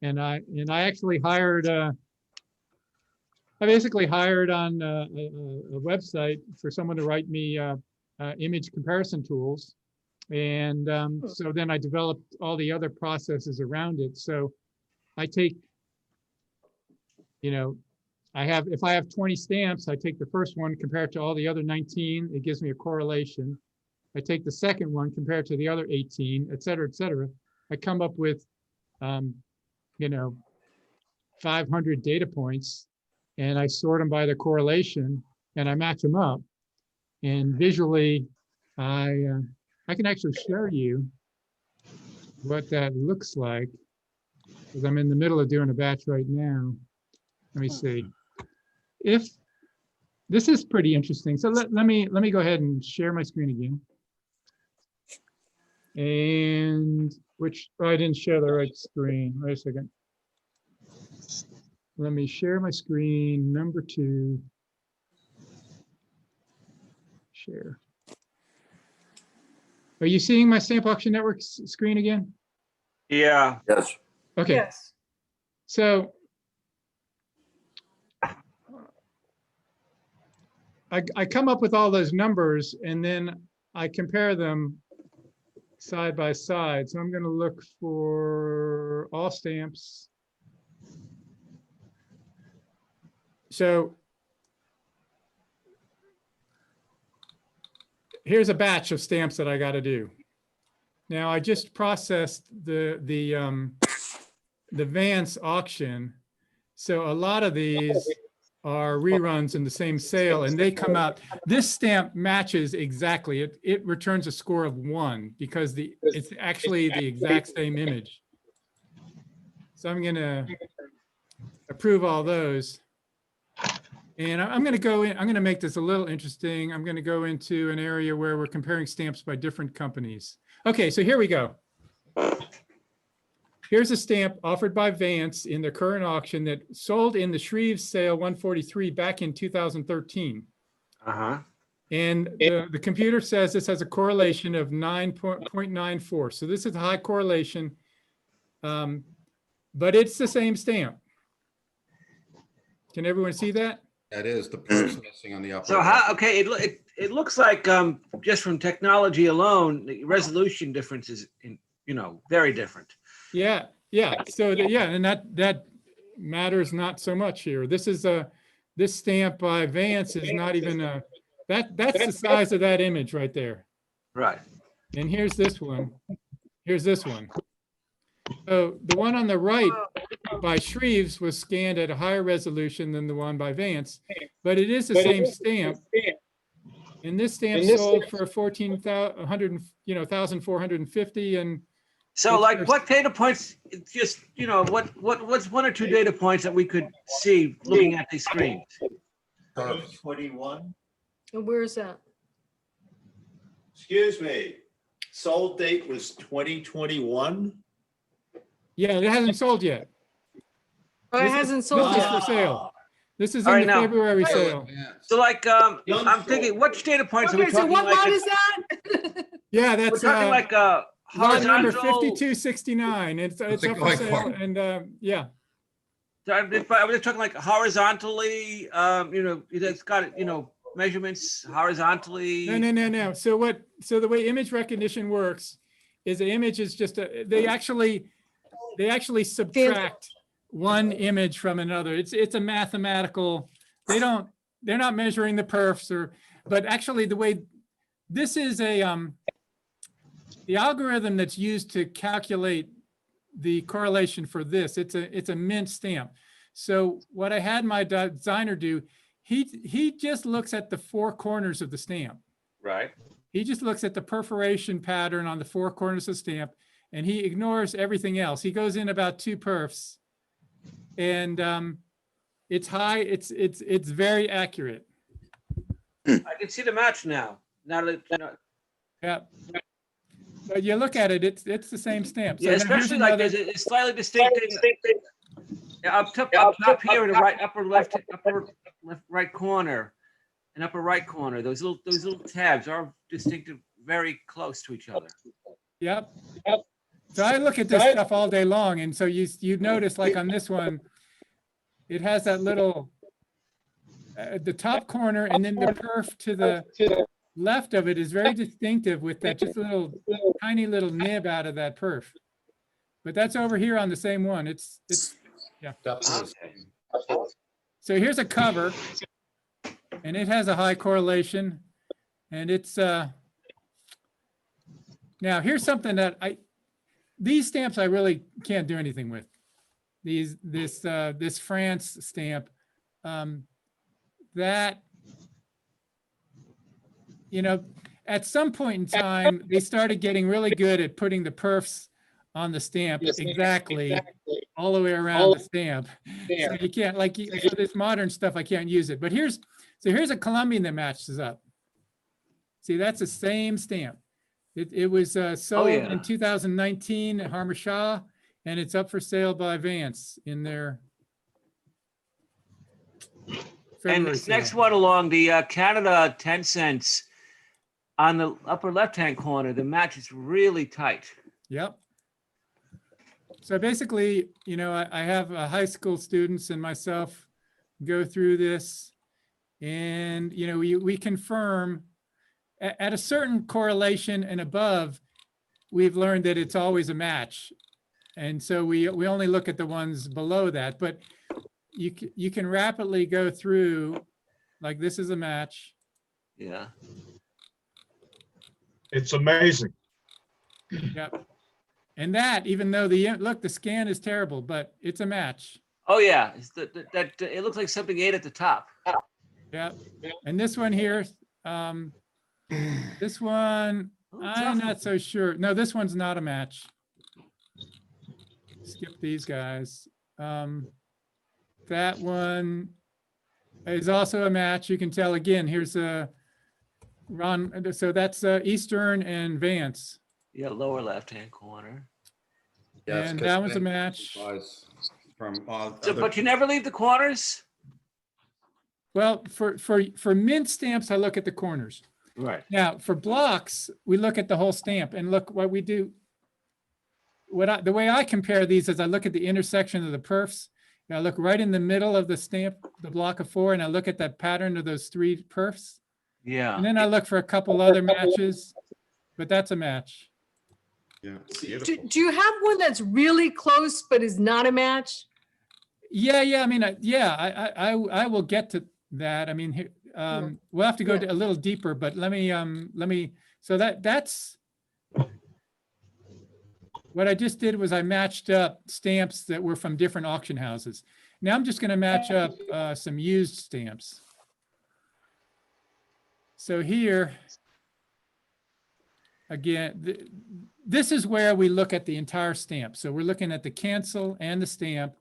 And I actually hired. I basically hired on a website for someone to write me image comparison tools, and so then I developed all the other processes around it. So I take, you know, if I have 20 stamps, I take the first one, compare it to all the other 19. It gives me a correlation. I take the second one, compare it to the other 18, et cetera, et cetera. I come up with, you know, 500 data points, and I sort them by the correlation, and I match them up. And visually, I can actually show you what that looks like, because I'm in the middle of doing a batch right now. Let me see. if this is pretty interesting. So let me go ahead and share my screen again. And I didn't share the right screen. Wait a second. Let me share my screen. Number 2. Share. Are you seeing my Stamp Auction Network screen again? Yeah. Yes. Okay. Yes. So I come up with all those numbers and then I compare them side by side. So I'm going to look for all stamps. So here's a batch of stamps that I got to do. Now I just processed the Vance auction. So a lot of these are reruns in the same sale and they come out. This stamp matches exactly. It returns a score of 1 because it's actually the exact same image. So I'm going to approve all those. And I'm going to go in, I'm going to make this a little interesting. I'm going to go into an area where we're comparing stamps by different companies. Okay, so here we go. Here's a stamp offered by Vance in the current auction that sold in the Shreves sale 143 back in 2013. Uh-huh. And the computer says this has a correlation of 9.94. So this is a high correlation, but it's the same stamp. Can everyone see that? That is the perf's missing on the upper. So okay, it looks like just from technology alone, the resolution difference is very different. Yeah. So and that matters not so much here. This is this stamp by Vance is not even that's the size of that image right there. Right. And here's this one. Here's this one. So the one on the right by Shreves was scanned at a higher resolution than the one by Vance, but it is the same stamp. And this stamp sold for 1,450 and so like what data points, just, what's 1 or 2 data points that we could see looking at these screens? 2021. And where is that? Excuse me. Sold date was 2021. Yeah, it hasn't sold yet. Oh, it hasn't sold This is yet. for sale. This is in All right, the now- February sale. So like, I'm thinking, which data points are we Okay, so talking what like? lot is that? Yeah, We're that's talking like lot number horizontal. 5269. It's up for going sale, for? and yeah. We're talking like horizontally, it's got, measurements horizontally. No. So the way image recognition works is the image is just they actually subtract one image from another. It's a mathematical. They're not measuring the perfs but actually the way this is the algorithm that's used to calculate the correlation for this. It's a mint stamp. So what I had my designer do, he just looks at the 4 corners of the stamp. Right. He just looks at the perforation pattern on the 4 corners of the stamp, and he ignores everything else. He goes in about 2 perfs, and it's high. It's very accurate. I can see the match now. Now that Yeah. But you look at it, it's the same stamp. So yeah, now here's especially like another- there's a slightly distinct thing. Yeah, up top here in the upper left right corner and upper right corner. Those little tabs are distinctive, very close to each other. Yep. So I look at this stuff all day long, and so you notice like on this one, it has that little the top corner, and then the perf to the left of it is very distinctive with that just tiny little nib out of that perf. But that's over here on the same one. It's yeah. So here's a cover, and it has a high correlation, and it's now here's something that these stamps I really can't do anything with. This France stamp, that at some point in time they started getting really good at putting the perfs on the stamp exactly all the way around the stamp. So you can't, like, for this modern stuff, I can't use it. But here's a Colombian that matches up. See, that's the same stamp. It was sold in 2019 at Harmer Shaw, and it's up for sale by Vance in their And this next one along, the Canada 10 cents on the upper left-hand corner, the match is really tight. Yep. So basically, you know, I have high school students and myself go through this, and, you know, we confirm at a certain correlation and above, we've learned that it's always a match. And so we only look at the ones below that, but you can rapidly go through, like, this is a match. Yeah. It's amazing. Yep. And that, even though the scan is terrible, but it's a match. Oh yeah, it's that it looks like something ate at the top. Yeah. And this one here, this one, I'm not so sure. No, this one's not a match. Skip these guys. That one is also a match. You can tell again, here's a Ron. So that's Eastern and Vance. Yeah, lower left-hand corner. Yes, And 'cause that was a Vance match. buys From So, but you never leave the corners? Well, for mint stamps, I look at the corners. Right. Now, for blocks, we look at the whole stamp, and look what we do. The way I compare these is I look at the intersection of the perfs. And I look right in the middle of the stamp, the block of 4, and I look at that pattern of those 3 perfs. Yeah. And then I look for a couple other matches, but that's a match. Yeah. Do you have one that's really close but is not a match? Yeah. I mean, I will get to that. I mean, we'll have to go a little deeper, but let me. So that's what I just did was I matched up stamps that were from different auction houses. Now I'm just going to match up some used stamps. So here, again, this is where we look at the entire stamp. So we're looking at the cancel and the stamp,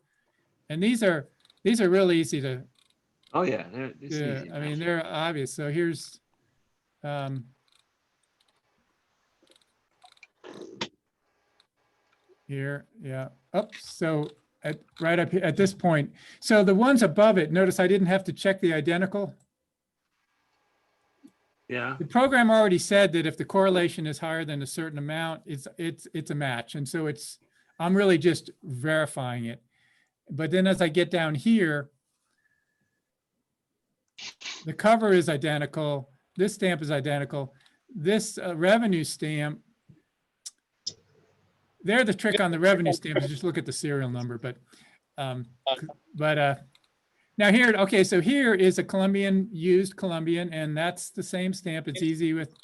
and these are really easy to. Oh yeah, easy. I mean, they're obvious. So here's. Here, yeah. So right up here at this point. So the ones above it, notice I didn't have to check the identical. Yeah. The program already said that if the correlation is higher than a certain amount, it's a match. And so I'm really just verifying it. But then as I get down here, the cover is identical. This stamp is identical. This revenue stamp, the trick on the revenue stamp is just look at the serial number. But now here, okay, so here is a Colombian, used Colombian, and that's the same stamp. It's easy with,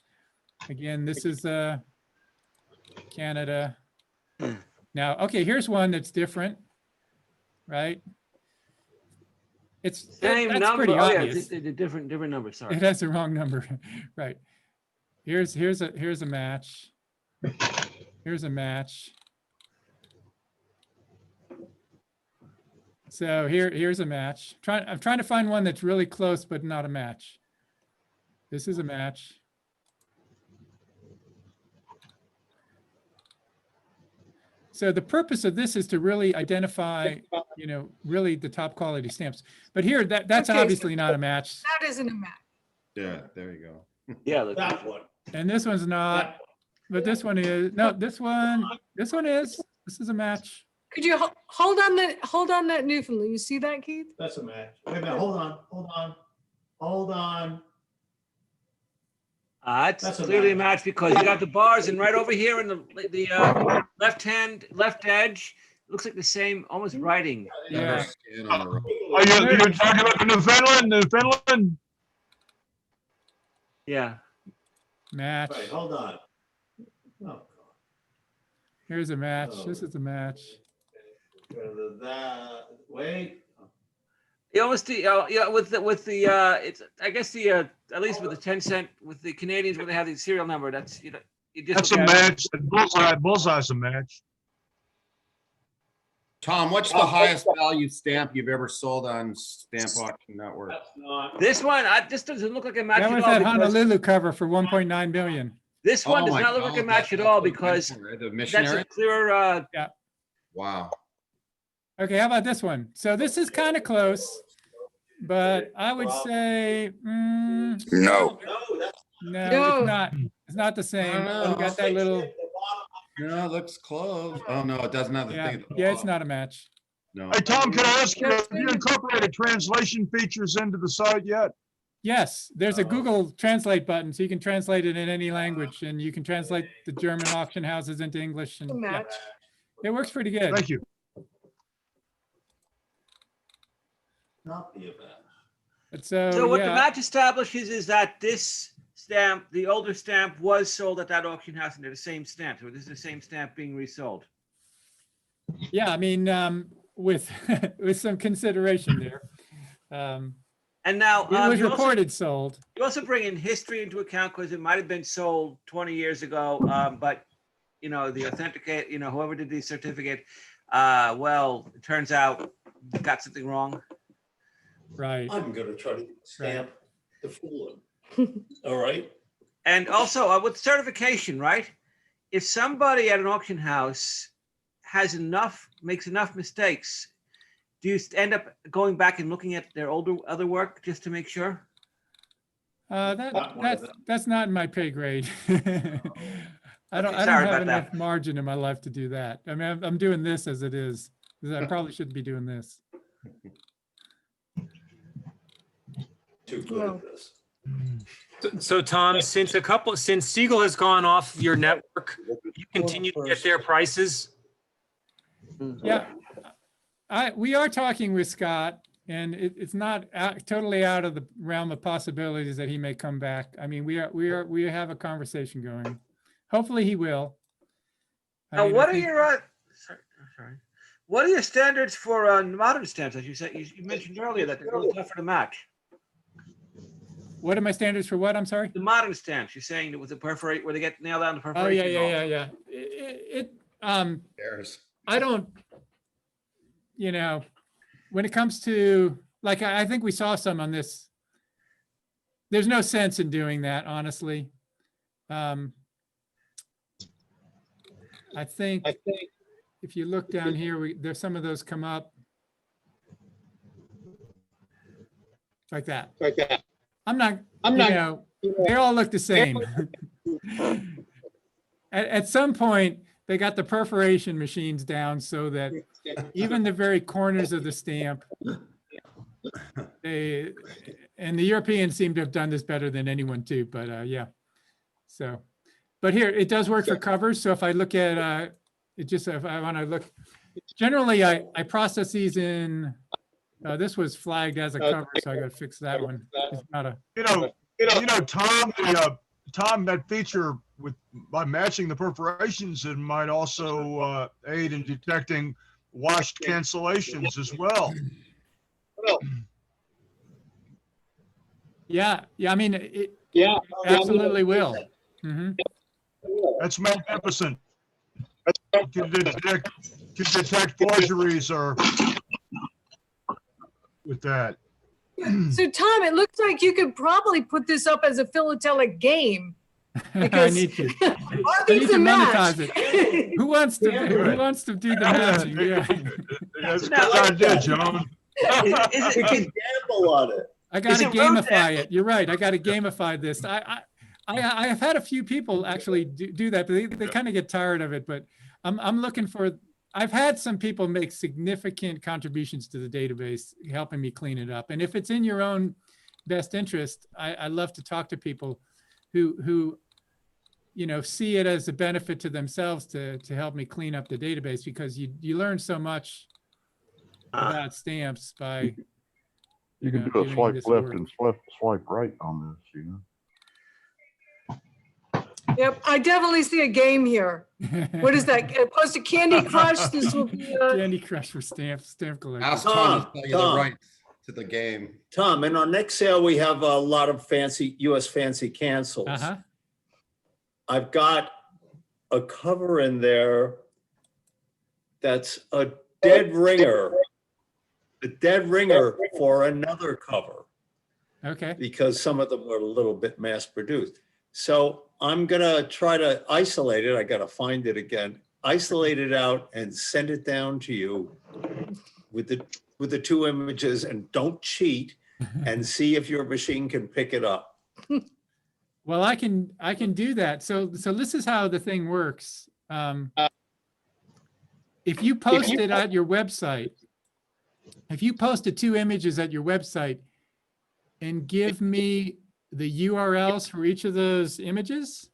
again, this is Canada. Now, okay, here's one that's different, right? It's same that's number. pretty obvious. Yeah, the different number. Sorry. It has the wrong number, right? Here's a match. Here's a match. So here's a match. I'm trying to find one that's really close, but not a match. This is a match. So the purpose of this is to really identify, really the top quality stamps. But here, that's okay, obviously not a match. That isn't a match. Yeah, there you go. Yeah, that one. And this one's not, but this one is. No, this one is. This is a match. Could you hold on that Newfoundland? You see that, Keith? That's a match. Wait a minute, hold on. It's clearly a match because you got the bars, and right over here in the left edge, it looks like the same, almost writing. Yeah. Are you talking about Newfoundland? Yeah. Match. Wait, hold on. Oh. Here's a match. This is a match. Wait. You almost with the it's I guess at least with the 10 cent with the Canadians where they have the serial number, that's you just that's a match. Bullseye's a match. Tom, what's the highest value stamp you've ever sold on Stamp Auction Network? This one, this doesn't look like a match That at was all. that because Honolulu cover for 1.9 million. This one Oh does my not look like a God, match at that's all the because missionary, the that's missionary. a clear, Wow. Okay, how about this one? So this is kind of close, but I would say, No. no, No. it's not. It's not the same. You got that little, No, it looks close. Oh, no, it doesn't have the yeah, thing. at the yeah, it's bottom. not a match. No. Hey, Tom, can I ask you, No, have you incorporated translation features into the site yet? Yes, there's a Google Translate button, so you can translate it in any language, and you can translate the German auction houses into English, and yeah, Match. it works pretty good. Thank you. Not be a match. But so what the yeah, match establishes is that this stamp, the older stamp, was sold at that auction house and they're the same stamp. So this is the same stamp being resold. yeah, I mean, with with some consideration there. And now It was you also- reported sold. You also bring in history into account because it might have been sold 20 years ago, but you know, the authenticate, you know, whoever did the certificate, well, it turns out got something wrong. Right. I'm gonna try to stamp the fool him. All right? And also with certification, right? If somebody at an auction house makes enough mistakes, do you end up going back and looking at their other work just to make sure? That's not in my pay grade. I don't Okay, sorry have about enough that. margin in my life to do that. I mean, I'm doing this as it is. I probably shouldn't be doing this. Too good at this. So Tom, since Siegel has gone off your network, you continue to get their prices? Yeah, we are talking with Scott, and it's not totally out of the realm of possibilities that he may come back. I mean, we have a conversation going. Hopefully he will. Now, what are your what are your standards for modern stamps? As you said, you mentioned earlier that they're a little tougher to match. What are my standards for what? I'm sorry? The modern stamps. You're saying that with the perforate, where they get nailed down to Oh, perforation. yeah. I don't, you know, when it comes to, like, I think we saw some on this. There's no sense in doing that, honestly. I think if you look down here, there's some of those come up like that. I'm not, you know, they all look the same. At some point, they got the perforation machines down so that even the very corners of the stamp, and the Europeans seem to have done this better than anyone too, but yeah. So, but here, it does work for covers. So if I look at, if I want to look, generally I process these in, this was flagged as a cover, so I got to fix that one. It's not a, Tom, that feature by matching the perforations, it might also aid in detecting washed cancellations as well. Yeah. I mean, it absolutely will. Mm-hmm. That's magnificent. Can detect forgeries or with that. So Tom, it looks like you could probably put this up as a philatelic game. I need to. I need to monetize it. Who wants to do the matching? Yeah. That's a good idea, John. We can gamble on it. I got to gamify it. You're right. I got to gamify this. I have had a few people actually do that, but they kind of get tired of it. But I'm looking for. I've had some people make significant contributions to the database, helping me clean it up. And if it's in your own best interest, I love to talk to people who you know, see it as a benefit to themselves to help me clean up the database, because you learn so much about stamps by you can do a swipe left and swipe right on this, you know. Yep, I definitely see a game here. What is that? Opposed to Candy Crush, this will be Candy Crush for stamp collection. Ask Tom to tell you the rights to the game. Tom, in our next sale, we have a lot of fancy US fancy cancels. I've got a cover in there that's a dead ringer for another cover. Okay. Because some of them were a little bit mass produced. So I'm gonna try to isolate it. I gotta find it again, isolate it out and send it down to you with the two images, and don't cheat, and see if your machine can pick it up. Well, I can do that. So this is how the thing works. If you post it at your website, if you posted 2 images at your website and give me the URLs for each of those images,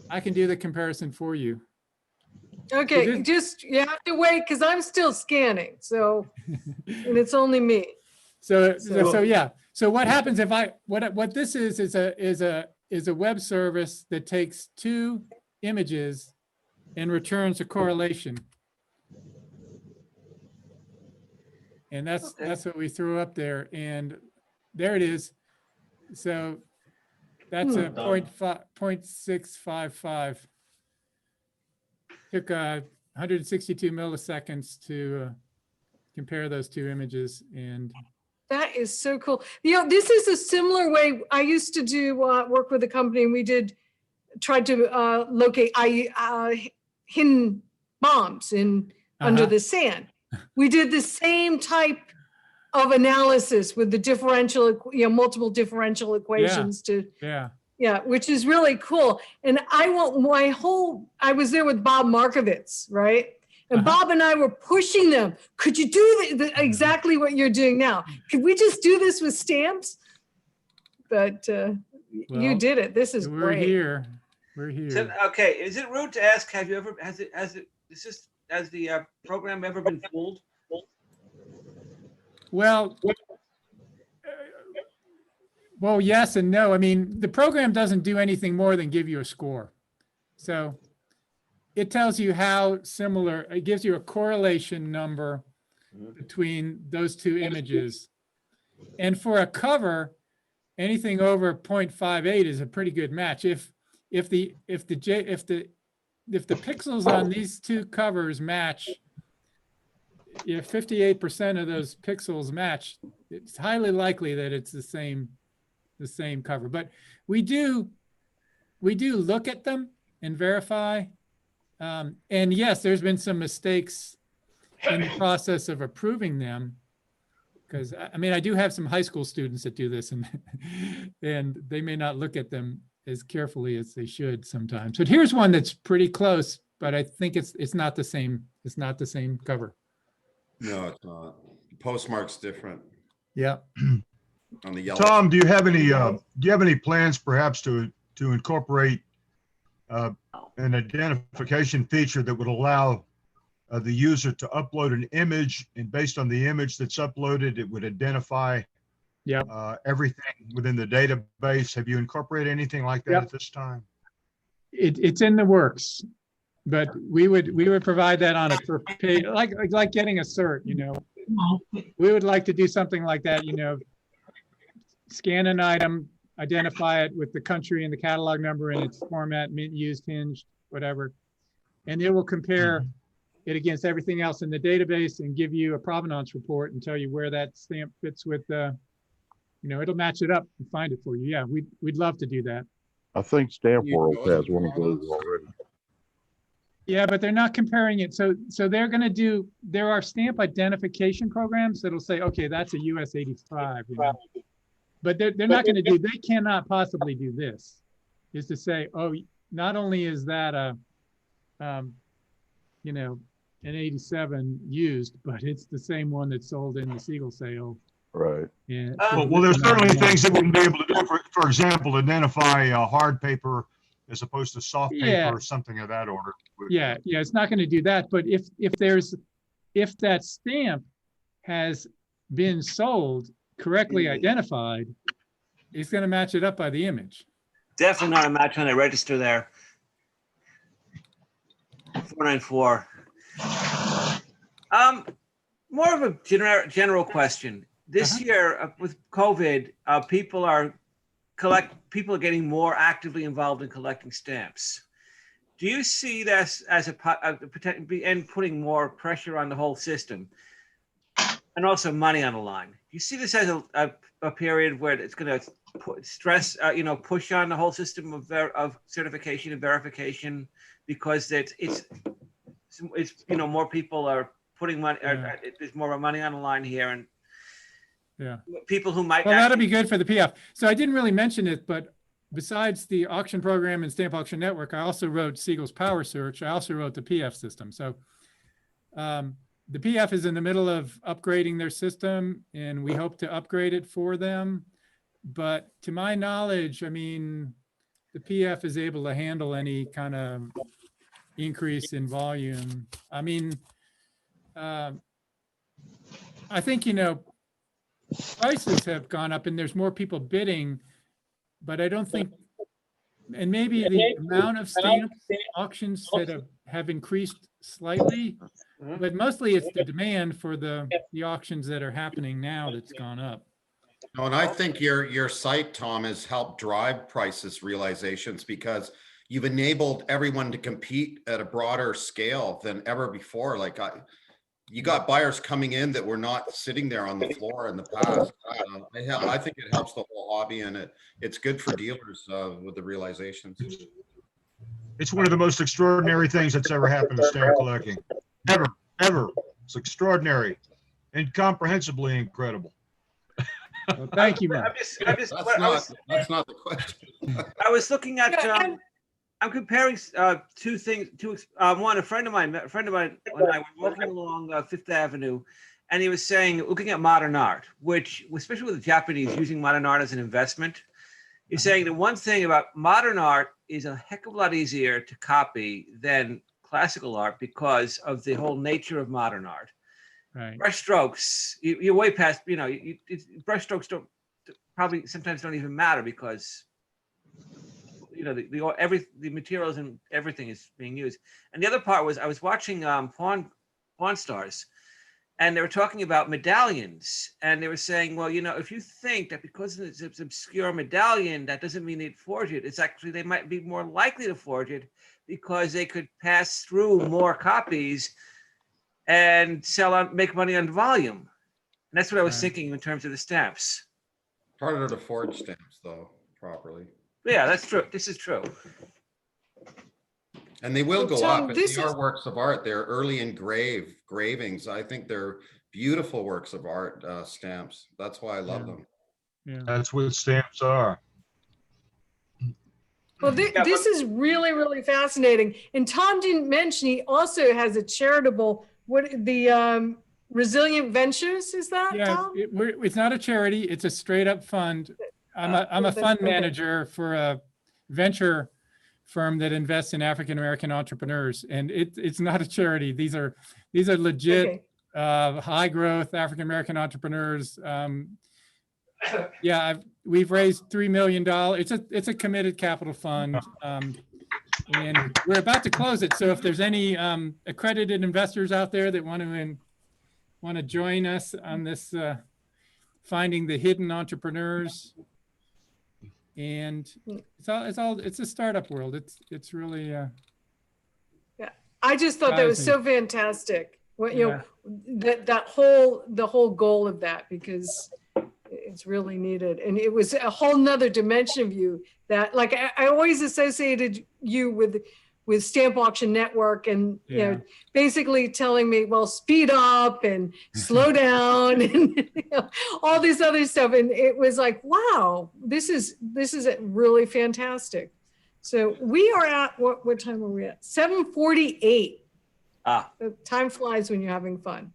I can do the comparison for you. Okay, just, you have to wait because I'm still scanning, so, and it's only me. So yeah. So what happens if what this is a web service that takes 2 images and returns a correlation. And that's what we threw up there, and there it is. So that's a 0.655. Took 162 milliseconds to compare those 2 images, and that is so cool. You know, this is a similar way I used to do work with a company, and we tried to locate hidden bombs under the sand. We did the same type of analysis with the differential, multiple differential equations which is really cool. And I was there with Bob Markovitz, right? And Bob and I were pushing them. Could you do exactly what you're doing now? Could we just do this with stamps? But you did it. This is great. We're here. So, okay, is it rude to ask? Has the program ever been fooled? Well, yes and no. I mean, the program doesn't do anything more than give you a score. So it tells you how similar, it gives you a correlation number between those 2 images. And for a cover, anything over 0.58 is a pretty good match. If the pixels on these 2 covers match, if 58% of those pixels match, it's highly likely that it's the same cover. But we do look at them and verify. And yes, there's been some mistakes in the process of approving them, because I mean, I do have some high school students that do this, and they may not look at them as carefully as they should sometimes. But here's one that's pretty close, but I think it's not the same. It's not the same cover. No, it's not. The postmark's different. Yeah. On the yellow. Tom, do you have any plans perhaps to incorporate an identification feature that would allow the user to upload an image, and based on the image that's uploaded, it would identify everything within the database? Have you incorporated anything like that at this time? It's in the works, but we would provide that on a per page, like getting a cert. We would like to do something like that. Scan an item, identify it with the country and the catalog number and its format, mint, used, hinged, whatever, and it will compare it against everything else in the database and give you a provenance report and tell you where that stamp fits with it'll match it up and find it for you. Yeah, we'd love to do that. I think Stamp World has one of those already. Yeah, but they're not comparing it. So they're going to do, there are stamp identification programs that'll say, okay, that's a US 85, but they're not going to do, they cannot possibly do this, is to say, oh, not only is that an 87 used, but it's the same one that's sold in the Siegel sale. Right. Yeah. Well, there's certainly things that we'll be able to do. For example, identify hard paper as opposed to soft paper or something of that order. Yeah, it's not going to do that. But if that stamp has been sold correctly identified, it's going to match it up by the image. Definitely not a match on the register there. 494. More of a general question. This year with COVID, people are getting more actively involved in collecting stamps. Do you see this as a potential and putting more pressure on the whole system, and also money on the line? Do you see this as a period where it's going to put stress, push on the whole system of certification and verification, because it's more people are putting money, there's more money on the line here, and people who might. Well, that'll be good for the PF. So I didn't really mention it, but besides the auction program and Stamp Auction Network, I also wrote Siegel's Power Search. I also wrote the PF system. So the PF is in the middle of upgrading their system, and we hope to upgrade it for them. But to my knowledge, I mean, the PF is able to handle any kind of increase in volume. I mean, I think, prices have gone up and there's more people bidding, but I don't think, and maybe the amount of stamp auctions that have increased slightly, but mostly it's the demand for the auctions that are happening now that's gone up. No, and I think your site, Tom, has helped drive prices realizations, because you've enabled everyone to compete at a broader scale than ever before. Like you got buyers coming in that were not sitting there on the floor in the past. I think it helps the whole hobby, and it's good for dealers with the realizations. It's one of the most extraordinary things that's ever happened to stamp collecting. Ever. It's extraordinary, incomprehensibly incredible. Well, thank you, Mark. That's not the question. I was looking at, I'm comparing two things. One, a friend of mine and I were walking along Fifth Avenue, and he was saying, looking at modern art, which, especially with the Japanese using modern art as an investment, he's saying the one thing about modern art is a heck of a lot easier to copy than classical art because of the whole nature of modern art. Right. Brush strokes, you're way past, brush strokes probably sometimes don't even matter, because the materials and everything is being used. And the other part was, I was watching Pawn Stars, and they were talking about medallions, and they were saying, well, if you think that because it's an obscure medallion, that doesn't mean they'd forge it. It's actually, they might be more likely to forge it because they could pass through more copies and make money on volume. And that's what I was thinking in terms of the stamps. Harder to forge stamps, though, properly. Yeah, that's true. This is true. And they will go Tom, up. They are works of art. They're early engravings. I think they're beautiful works of art, stamps. That's why I love them. Yeah. That's what stamps are. Well, this is really, really fascinating. And Tom didn't mention, he also has a charitable, Resilient Ventures, is that, Tom? It's not a charity. It's a straight up fund. I'm a fund manager for a venture firm that invests in African-American entrepreneurs, and it's not a charity. These are legit, high growth African-American entrepreneurs. We've raised $3 million. It's a committed capital fund, and we're about to close it. So if there's any accredited investors out there that want to join us on this, finding the hidden entrepreneurs, and it's a startup world. It's really I just thought that was so fantastic. The whole goal of that, because it's really needed. And it was a whole nother dimension of you that, like, I always associated you with Stamp Auction Network, and basically telling me, well, speed up and slow down and all this other stuff. And it was like, wow, this is really fantastic. So we are at what time are we at? 7:48. The time flies when you're having fun.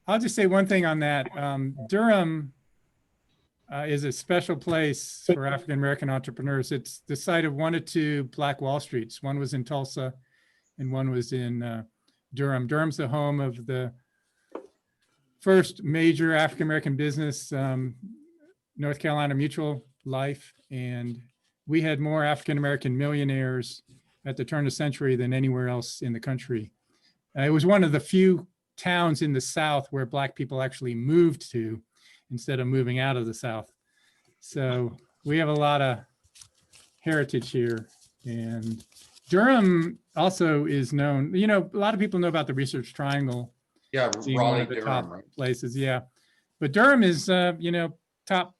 I'll just say one thing on that. Durham is a special place for African-American entrepreneurs. It's the site of one of two Black Wall Streets. One was in Tulsa and one was in Durham. Durham's the home of the first major African-American business, North Carolina Mutual Life. And we had more African-American millionaires at the turn of the century than anywhere else in the country. It was one of the few towns in the South where Black people actually moved to, instead of moving out of the South. So we have a lot of heritage here, and Durham also is known, you know, a lot of people know about the Research Triangle. Yeah, Being one Raleigh, of the Durham, top right? places, yeah. But Durham is, you know, top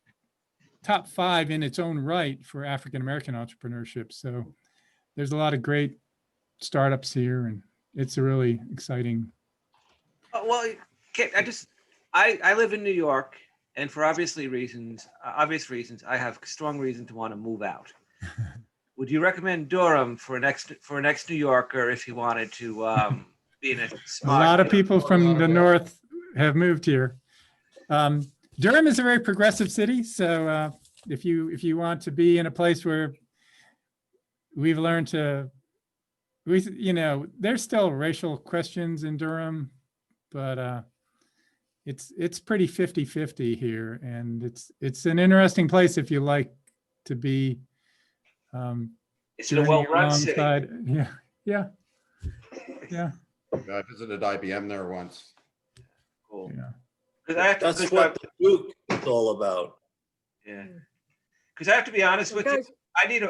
5 in its own right for African-American entrepreneurship. So there's a lot of great startups here, and it's a really exciting. Well, I live in New York, and for obvious reasons, I have strong reason to want to move out. Would you recommend Durham for an ex New Yorker if he wanted to be in a smart? A lot of people from the north have moved here. Durham is a very progressive city, so if you want to be in a place where we've learned to, you know, there's still racial questions in Durham, but it's pretty 50-50 here, and it's an interesting place if you like to be. It's a well-run city. Yeah. I visited IBM there once. Cool. Yeah. That's what the Duke is all about. Yeah. Because I have to be honest with you,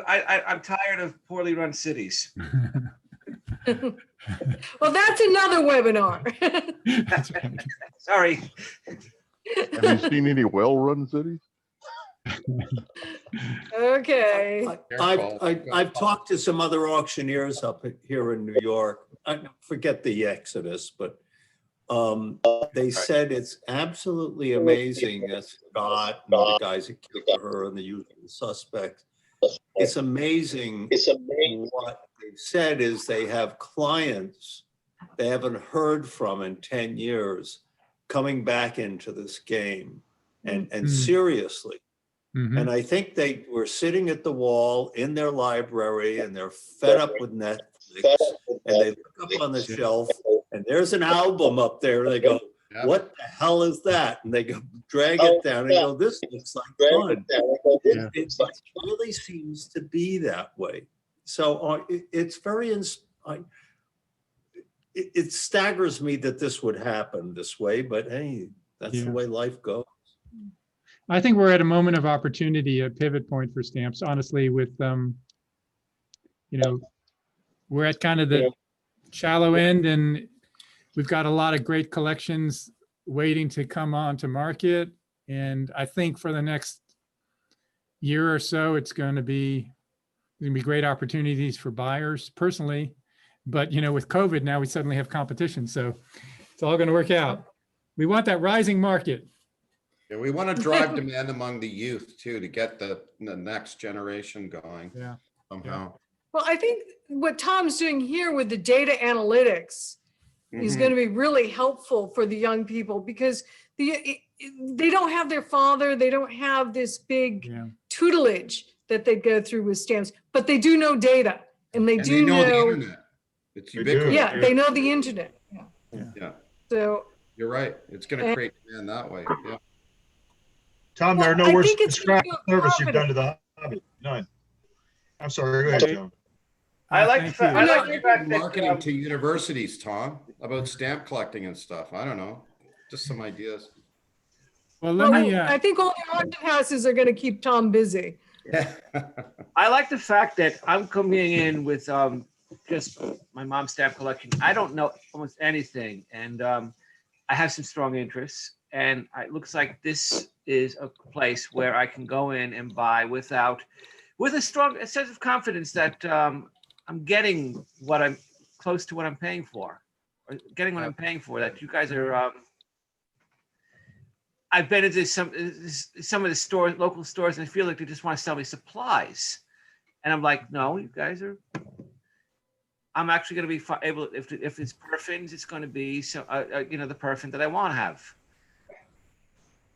I'm tired of poorly run cities. Well, that's another webinar. That's right. Sorry. Have you seen any well-run cities? Okay. I've talked to some other auctioneers up here in New York. I forget the Exodus, but they said it's absolutely amazing that Scott and the guys at Killer and the usual suspects. It's amazing what they've said is they have clients they haven't heard from in 10 years coming back into this game and seriously. Mm-hmm. And I think they were sitting at the wall in their library and they're fed up with Netflix and they look up on the shelf and there's an album up there and they go, what the hell is that? And they go drag it down and go, this looks like fun. It really seems to be that way. So it's very, it staggers me that this would happen this way, but hey, that's the way life goes. I think we're at a moment of opportunity, a pivot point for stamps, honestly, with, you know, we're at kind of the shallow end and we've got a lot of great collections waiting to come on to market. And I think for the next year or so, it's going to be great opportunities for buyers personally. But, you know, with COVID now, we suddenly have competition. So it's all going to work out. We want that rising market. Yeah, we want to drive demand among the youth too, to get the next generation going. Yeah. Somehow. Well, I think what Tom's doing here with the data analytics is going to be really helpful for the young people because they don't have their father, they don't have this big tutelage that they go through with stamps, but they do know data and they do know the internet. It's ubiquitous. Yeah, they know the internet. Yeah. So you're right. It's going to create demand that way. Yeah. Tom, there are no words to describe the service you've done to the hobby. None. I'm sorry. Go ahead, Joe. I like the fact that marketing to universities, Tom, about stamp collecting and stuff. I don't know. Just some ideas. Well, let me. I think all the auction houses are going to keep Tom busy. I like the fact that I'm coming in with just my mom's stamp collection. I don't know almost anything, and I have some strong interests. And it looks like this is a place where I can go in and buy with a strong sense of confidence that I'm getting what I'm close to what I'm paying for, or getting what I'm paying for. That you guys are. I've been into some of the stores, local stores, and I feel like they just want to sell me supplies, and I'm like, no, you guys are. I'm actually going to be able, if it's perfins, it's going to be the perfin that I want to have.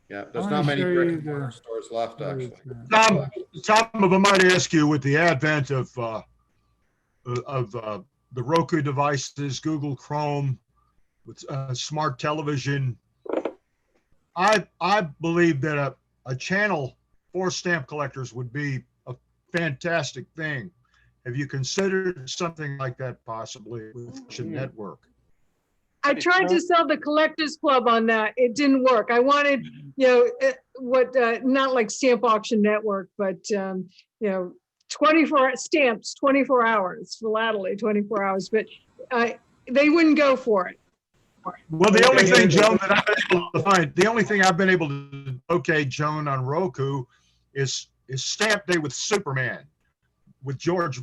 Yeah, there's not many brick and mortar stores left, actually. Tom, if I might ask you, with the advent of the Roku devices, Google Chrome, with smart television, I believe that a channel for stamp collectors would be a fantastic thing. Have you considered something like that possibly with the network? I tried to sell the Collectors Club on that. It didn't work. I wanted, not like Stamp Auction Network, but, 24 stamps, 24 hours, philately, 24 hours, but they wouldn't go for it. Well, the only thing, Joan, that I've been able to find, the only thing I've been able to locate, Joan, on Roku is Stamp Day with Superman with George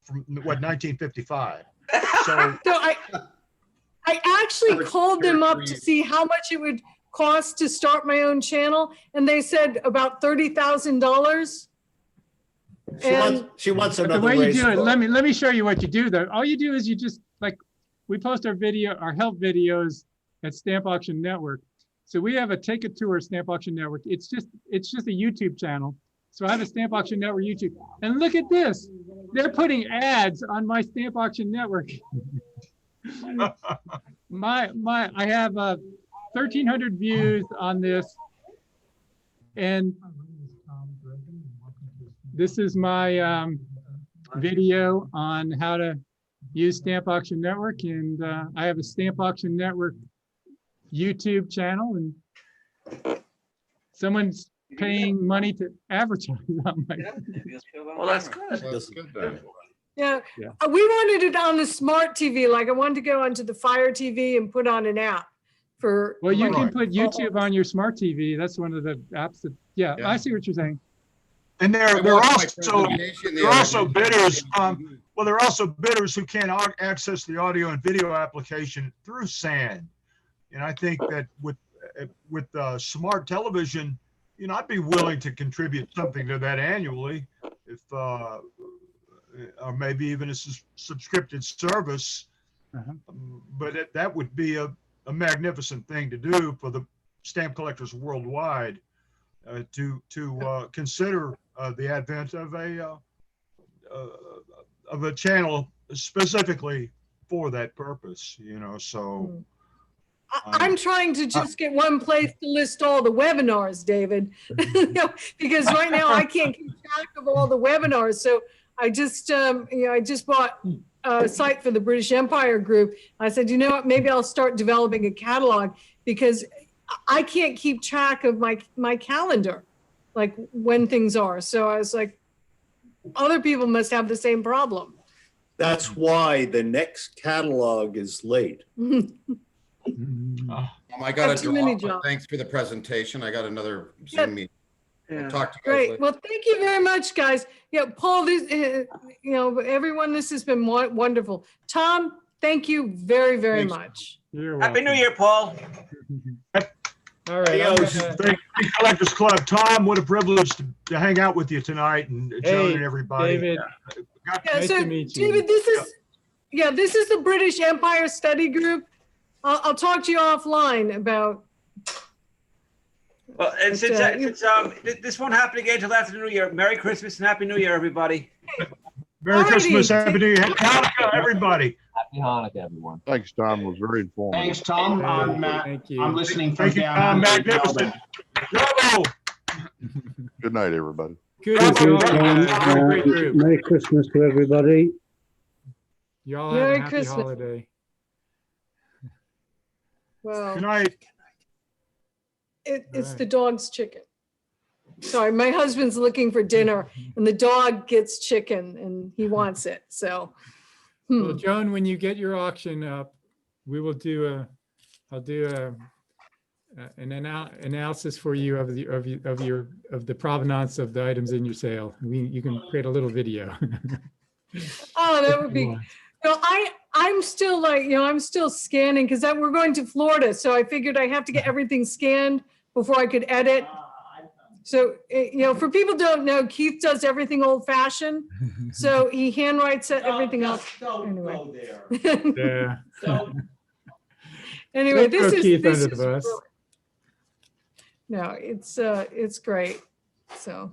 from what, 1955. So I actually called them up to see how much it would cost to start my own channel, and they said about $30,000. She wants But another the way you race do it, car. let me show you what you do though. All you do is you just like, we post our help videos at Stamp Auction Network. So we have a Take a Tour Stamp Auction Network. It's just a YouTube channel. So I have a Stamp Auction Network YouTube. And look at this. They're putting ads on my Stamp Auction Network. I have 1,300 views on this. And this is my video on how to use Stamp Auction Network, and I have a Stamp Auction Network YouTube channel, and someone's paying money to advertise on my. Well, that's good. That's good then. Yeah, we wanted it on the smart TV. Like I wanted to go onto the Fire TV and put on an app for. Well, you like, can put YouTube on your smart TV. That's one of the apps that. Yeah, I see what you're saying. And there are also bidders. Well, there are also bidders who can't access the audio and video application through SAN. And I think that with smart television, you know, I'd be willing to contribute something to that annually, if or maybe even a subscription service. But that would be a magnificent thing to do for the stamp collectors worldwide, to consider the advent of a channel specifically for that purpose, you know. So I'm trying to just get one place to list all the webinars, David, because right now I can't keep track of all the webinars. So I just, I just bought a site for the British Empire group. I said, you know what, maybe I'll start developing a catalog, because I can't keep track of my calendar, like when things are. So I was like, other people must have the same problem. That's why the next catalog is late. I got to drop. Thanks for the presentation. I got another Zoom meeting. Yeah. Talk to you guys Great. later. Well, thank you very much, guys. Yeah, Paul, this, everyone, this has been wonderful. Tom, thank you very, very much. Happy New Year, Paul. All right. Thank you, Collectors Club. Tom, what a privilege to hang out with you tonight, and Joan and everybody. David. Nice to meet you. David, this is the British Empire Study Group. I'll talk to you offline about. Well, and since this won't happen again until after the New Year, Merry Christmas and Happy New Year, everybody. Merry Christmas, Happy New Year, Happy Hanukkah, everybody. Happy Hanukkah, everyone. Thanks, Tom. It was very informative. Thanks, Tom. Thank you. I'm listening from Thank you, Tom. Magnificent. Bravo. Good night, everybody. Good. Merry Christmas to everybody. Y'all have a happy holiday. Well, good night. It's the dog's chicken. Sorry, my husband's looking for dinner, and the dog gets chicken, and he wants it. So, Well, Joan, when you get your auction up, we will do I'll do an analysis for you of the provenance of the items in your sale. You can create a little video. Oh, that would be. I'm still I'm still scanning, because we're going to Florida, so I figured I have to get everything scanned before I could edit. So, for people who don't know, Keith does everything old fashioned. So he handwrites everything else. Anyway. Go there. Yeah. Anyway, this is Keith under the bus. No, it's great. So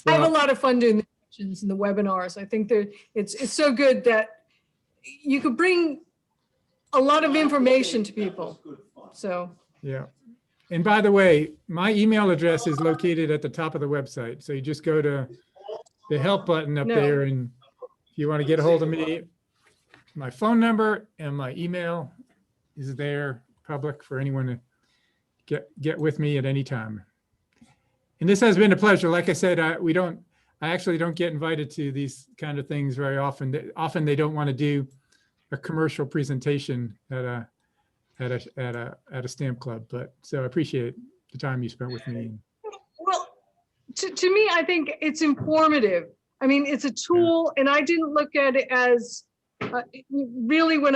I have a lot of fun doing the sessions and the webinars. I think it's so good that you could bring a lot of information to people. So yeah. And by the way, my email address is located at the top of the website. So you just go to the help button up there, and if you want to get a hold of me, my phone number and my email is there, public, for anyone to get with me at any time. And this has been a pleasure. Like I said, I I actually don't get invited to these kind of things very often. Often they don't want to do a commercial presentation at a stamp club, but so I appreciate the time you spent with me. Well, to me, I think it's informative. I mean, it's a tool, and I didn't look at it as really when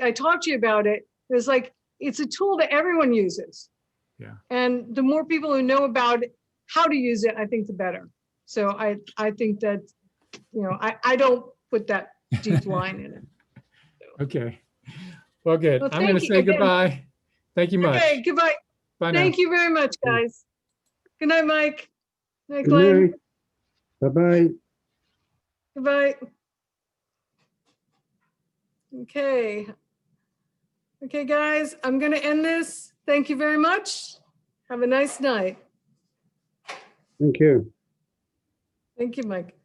I talked to you about it, it was like it's a tool that everyone uses. Yeah. And the more people who know about how to use it, I think the better. So I think that, you know, I don't put that deep line in it. Okay. Well, good. Well, I'm going to thank you say again. goodbye. Thank you much. Okay, goodbye. Bye now. Thank you very much, guys. Good night, Mike. Night, Good Glenn. night. Bye-bye. Goodbye. Okay. Okay, guys, I'm going to end this. Thank you very much. Have a nice night. Thank you. Thank you, Mike.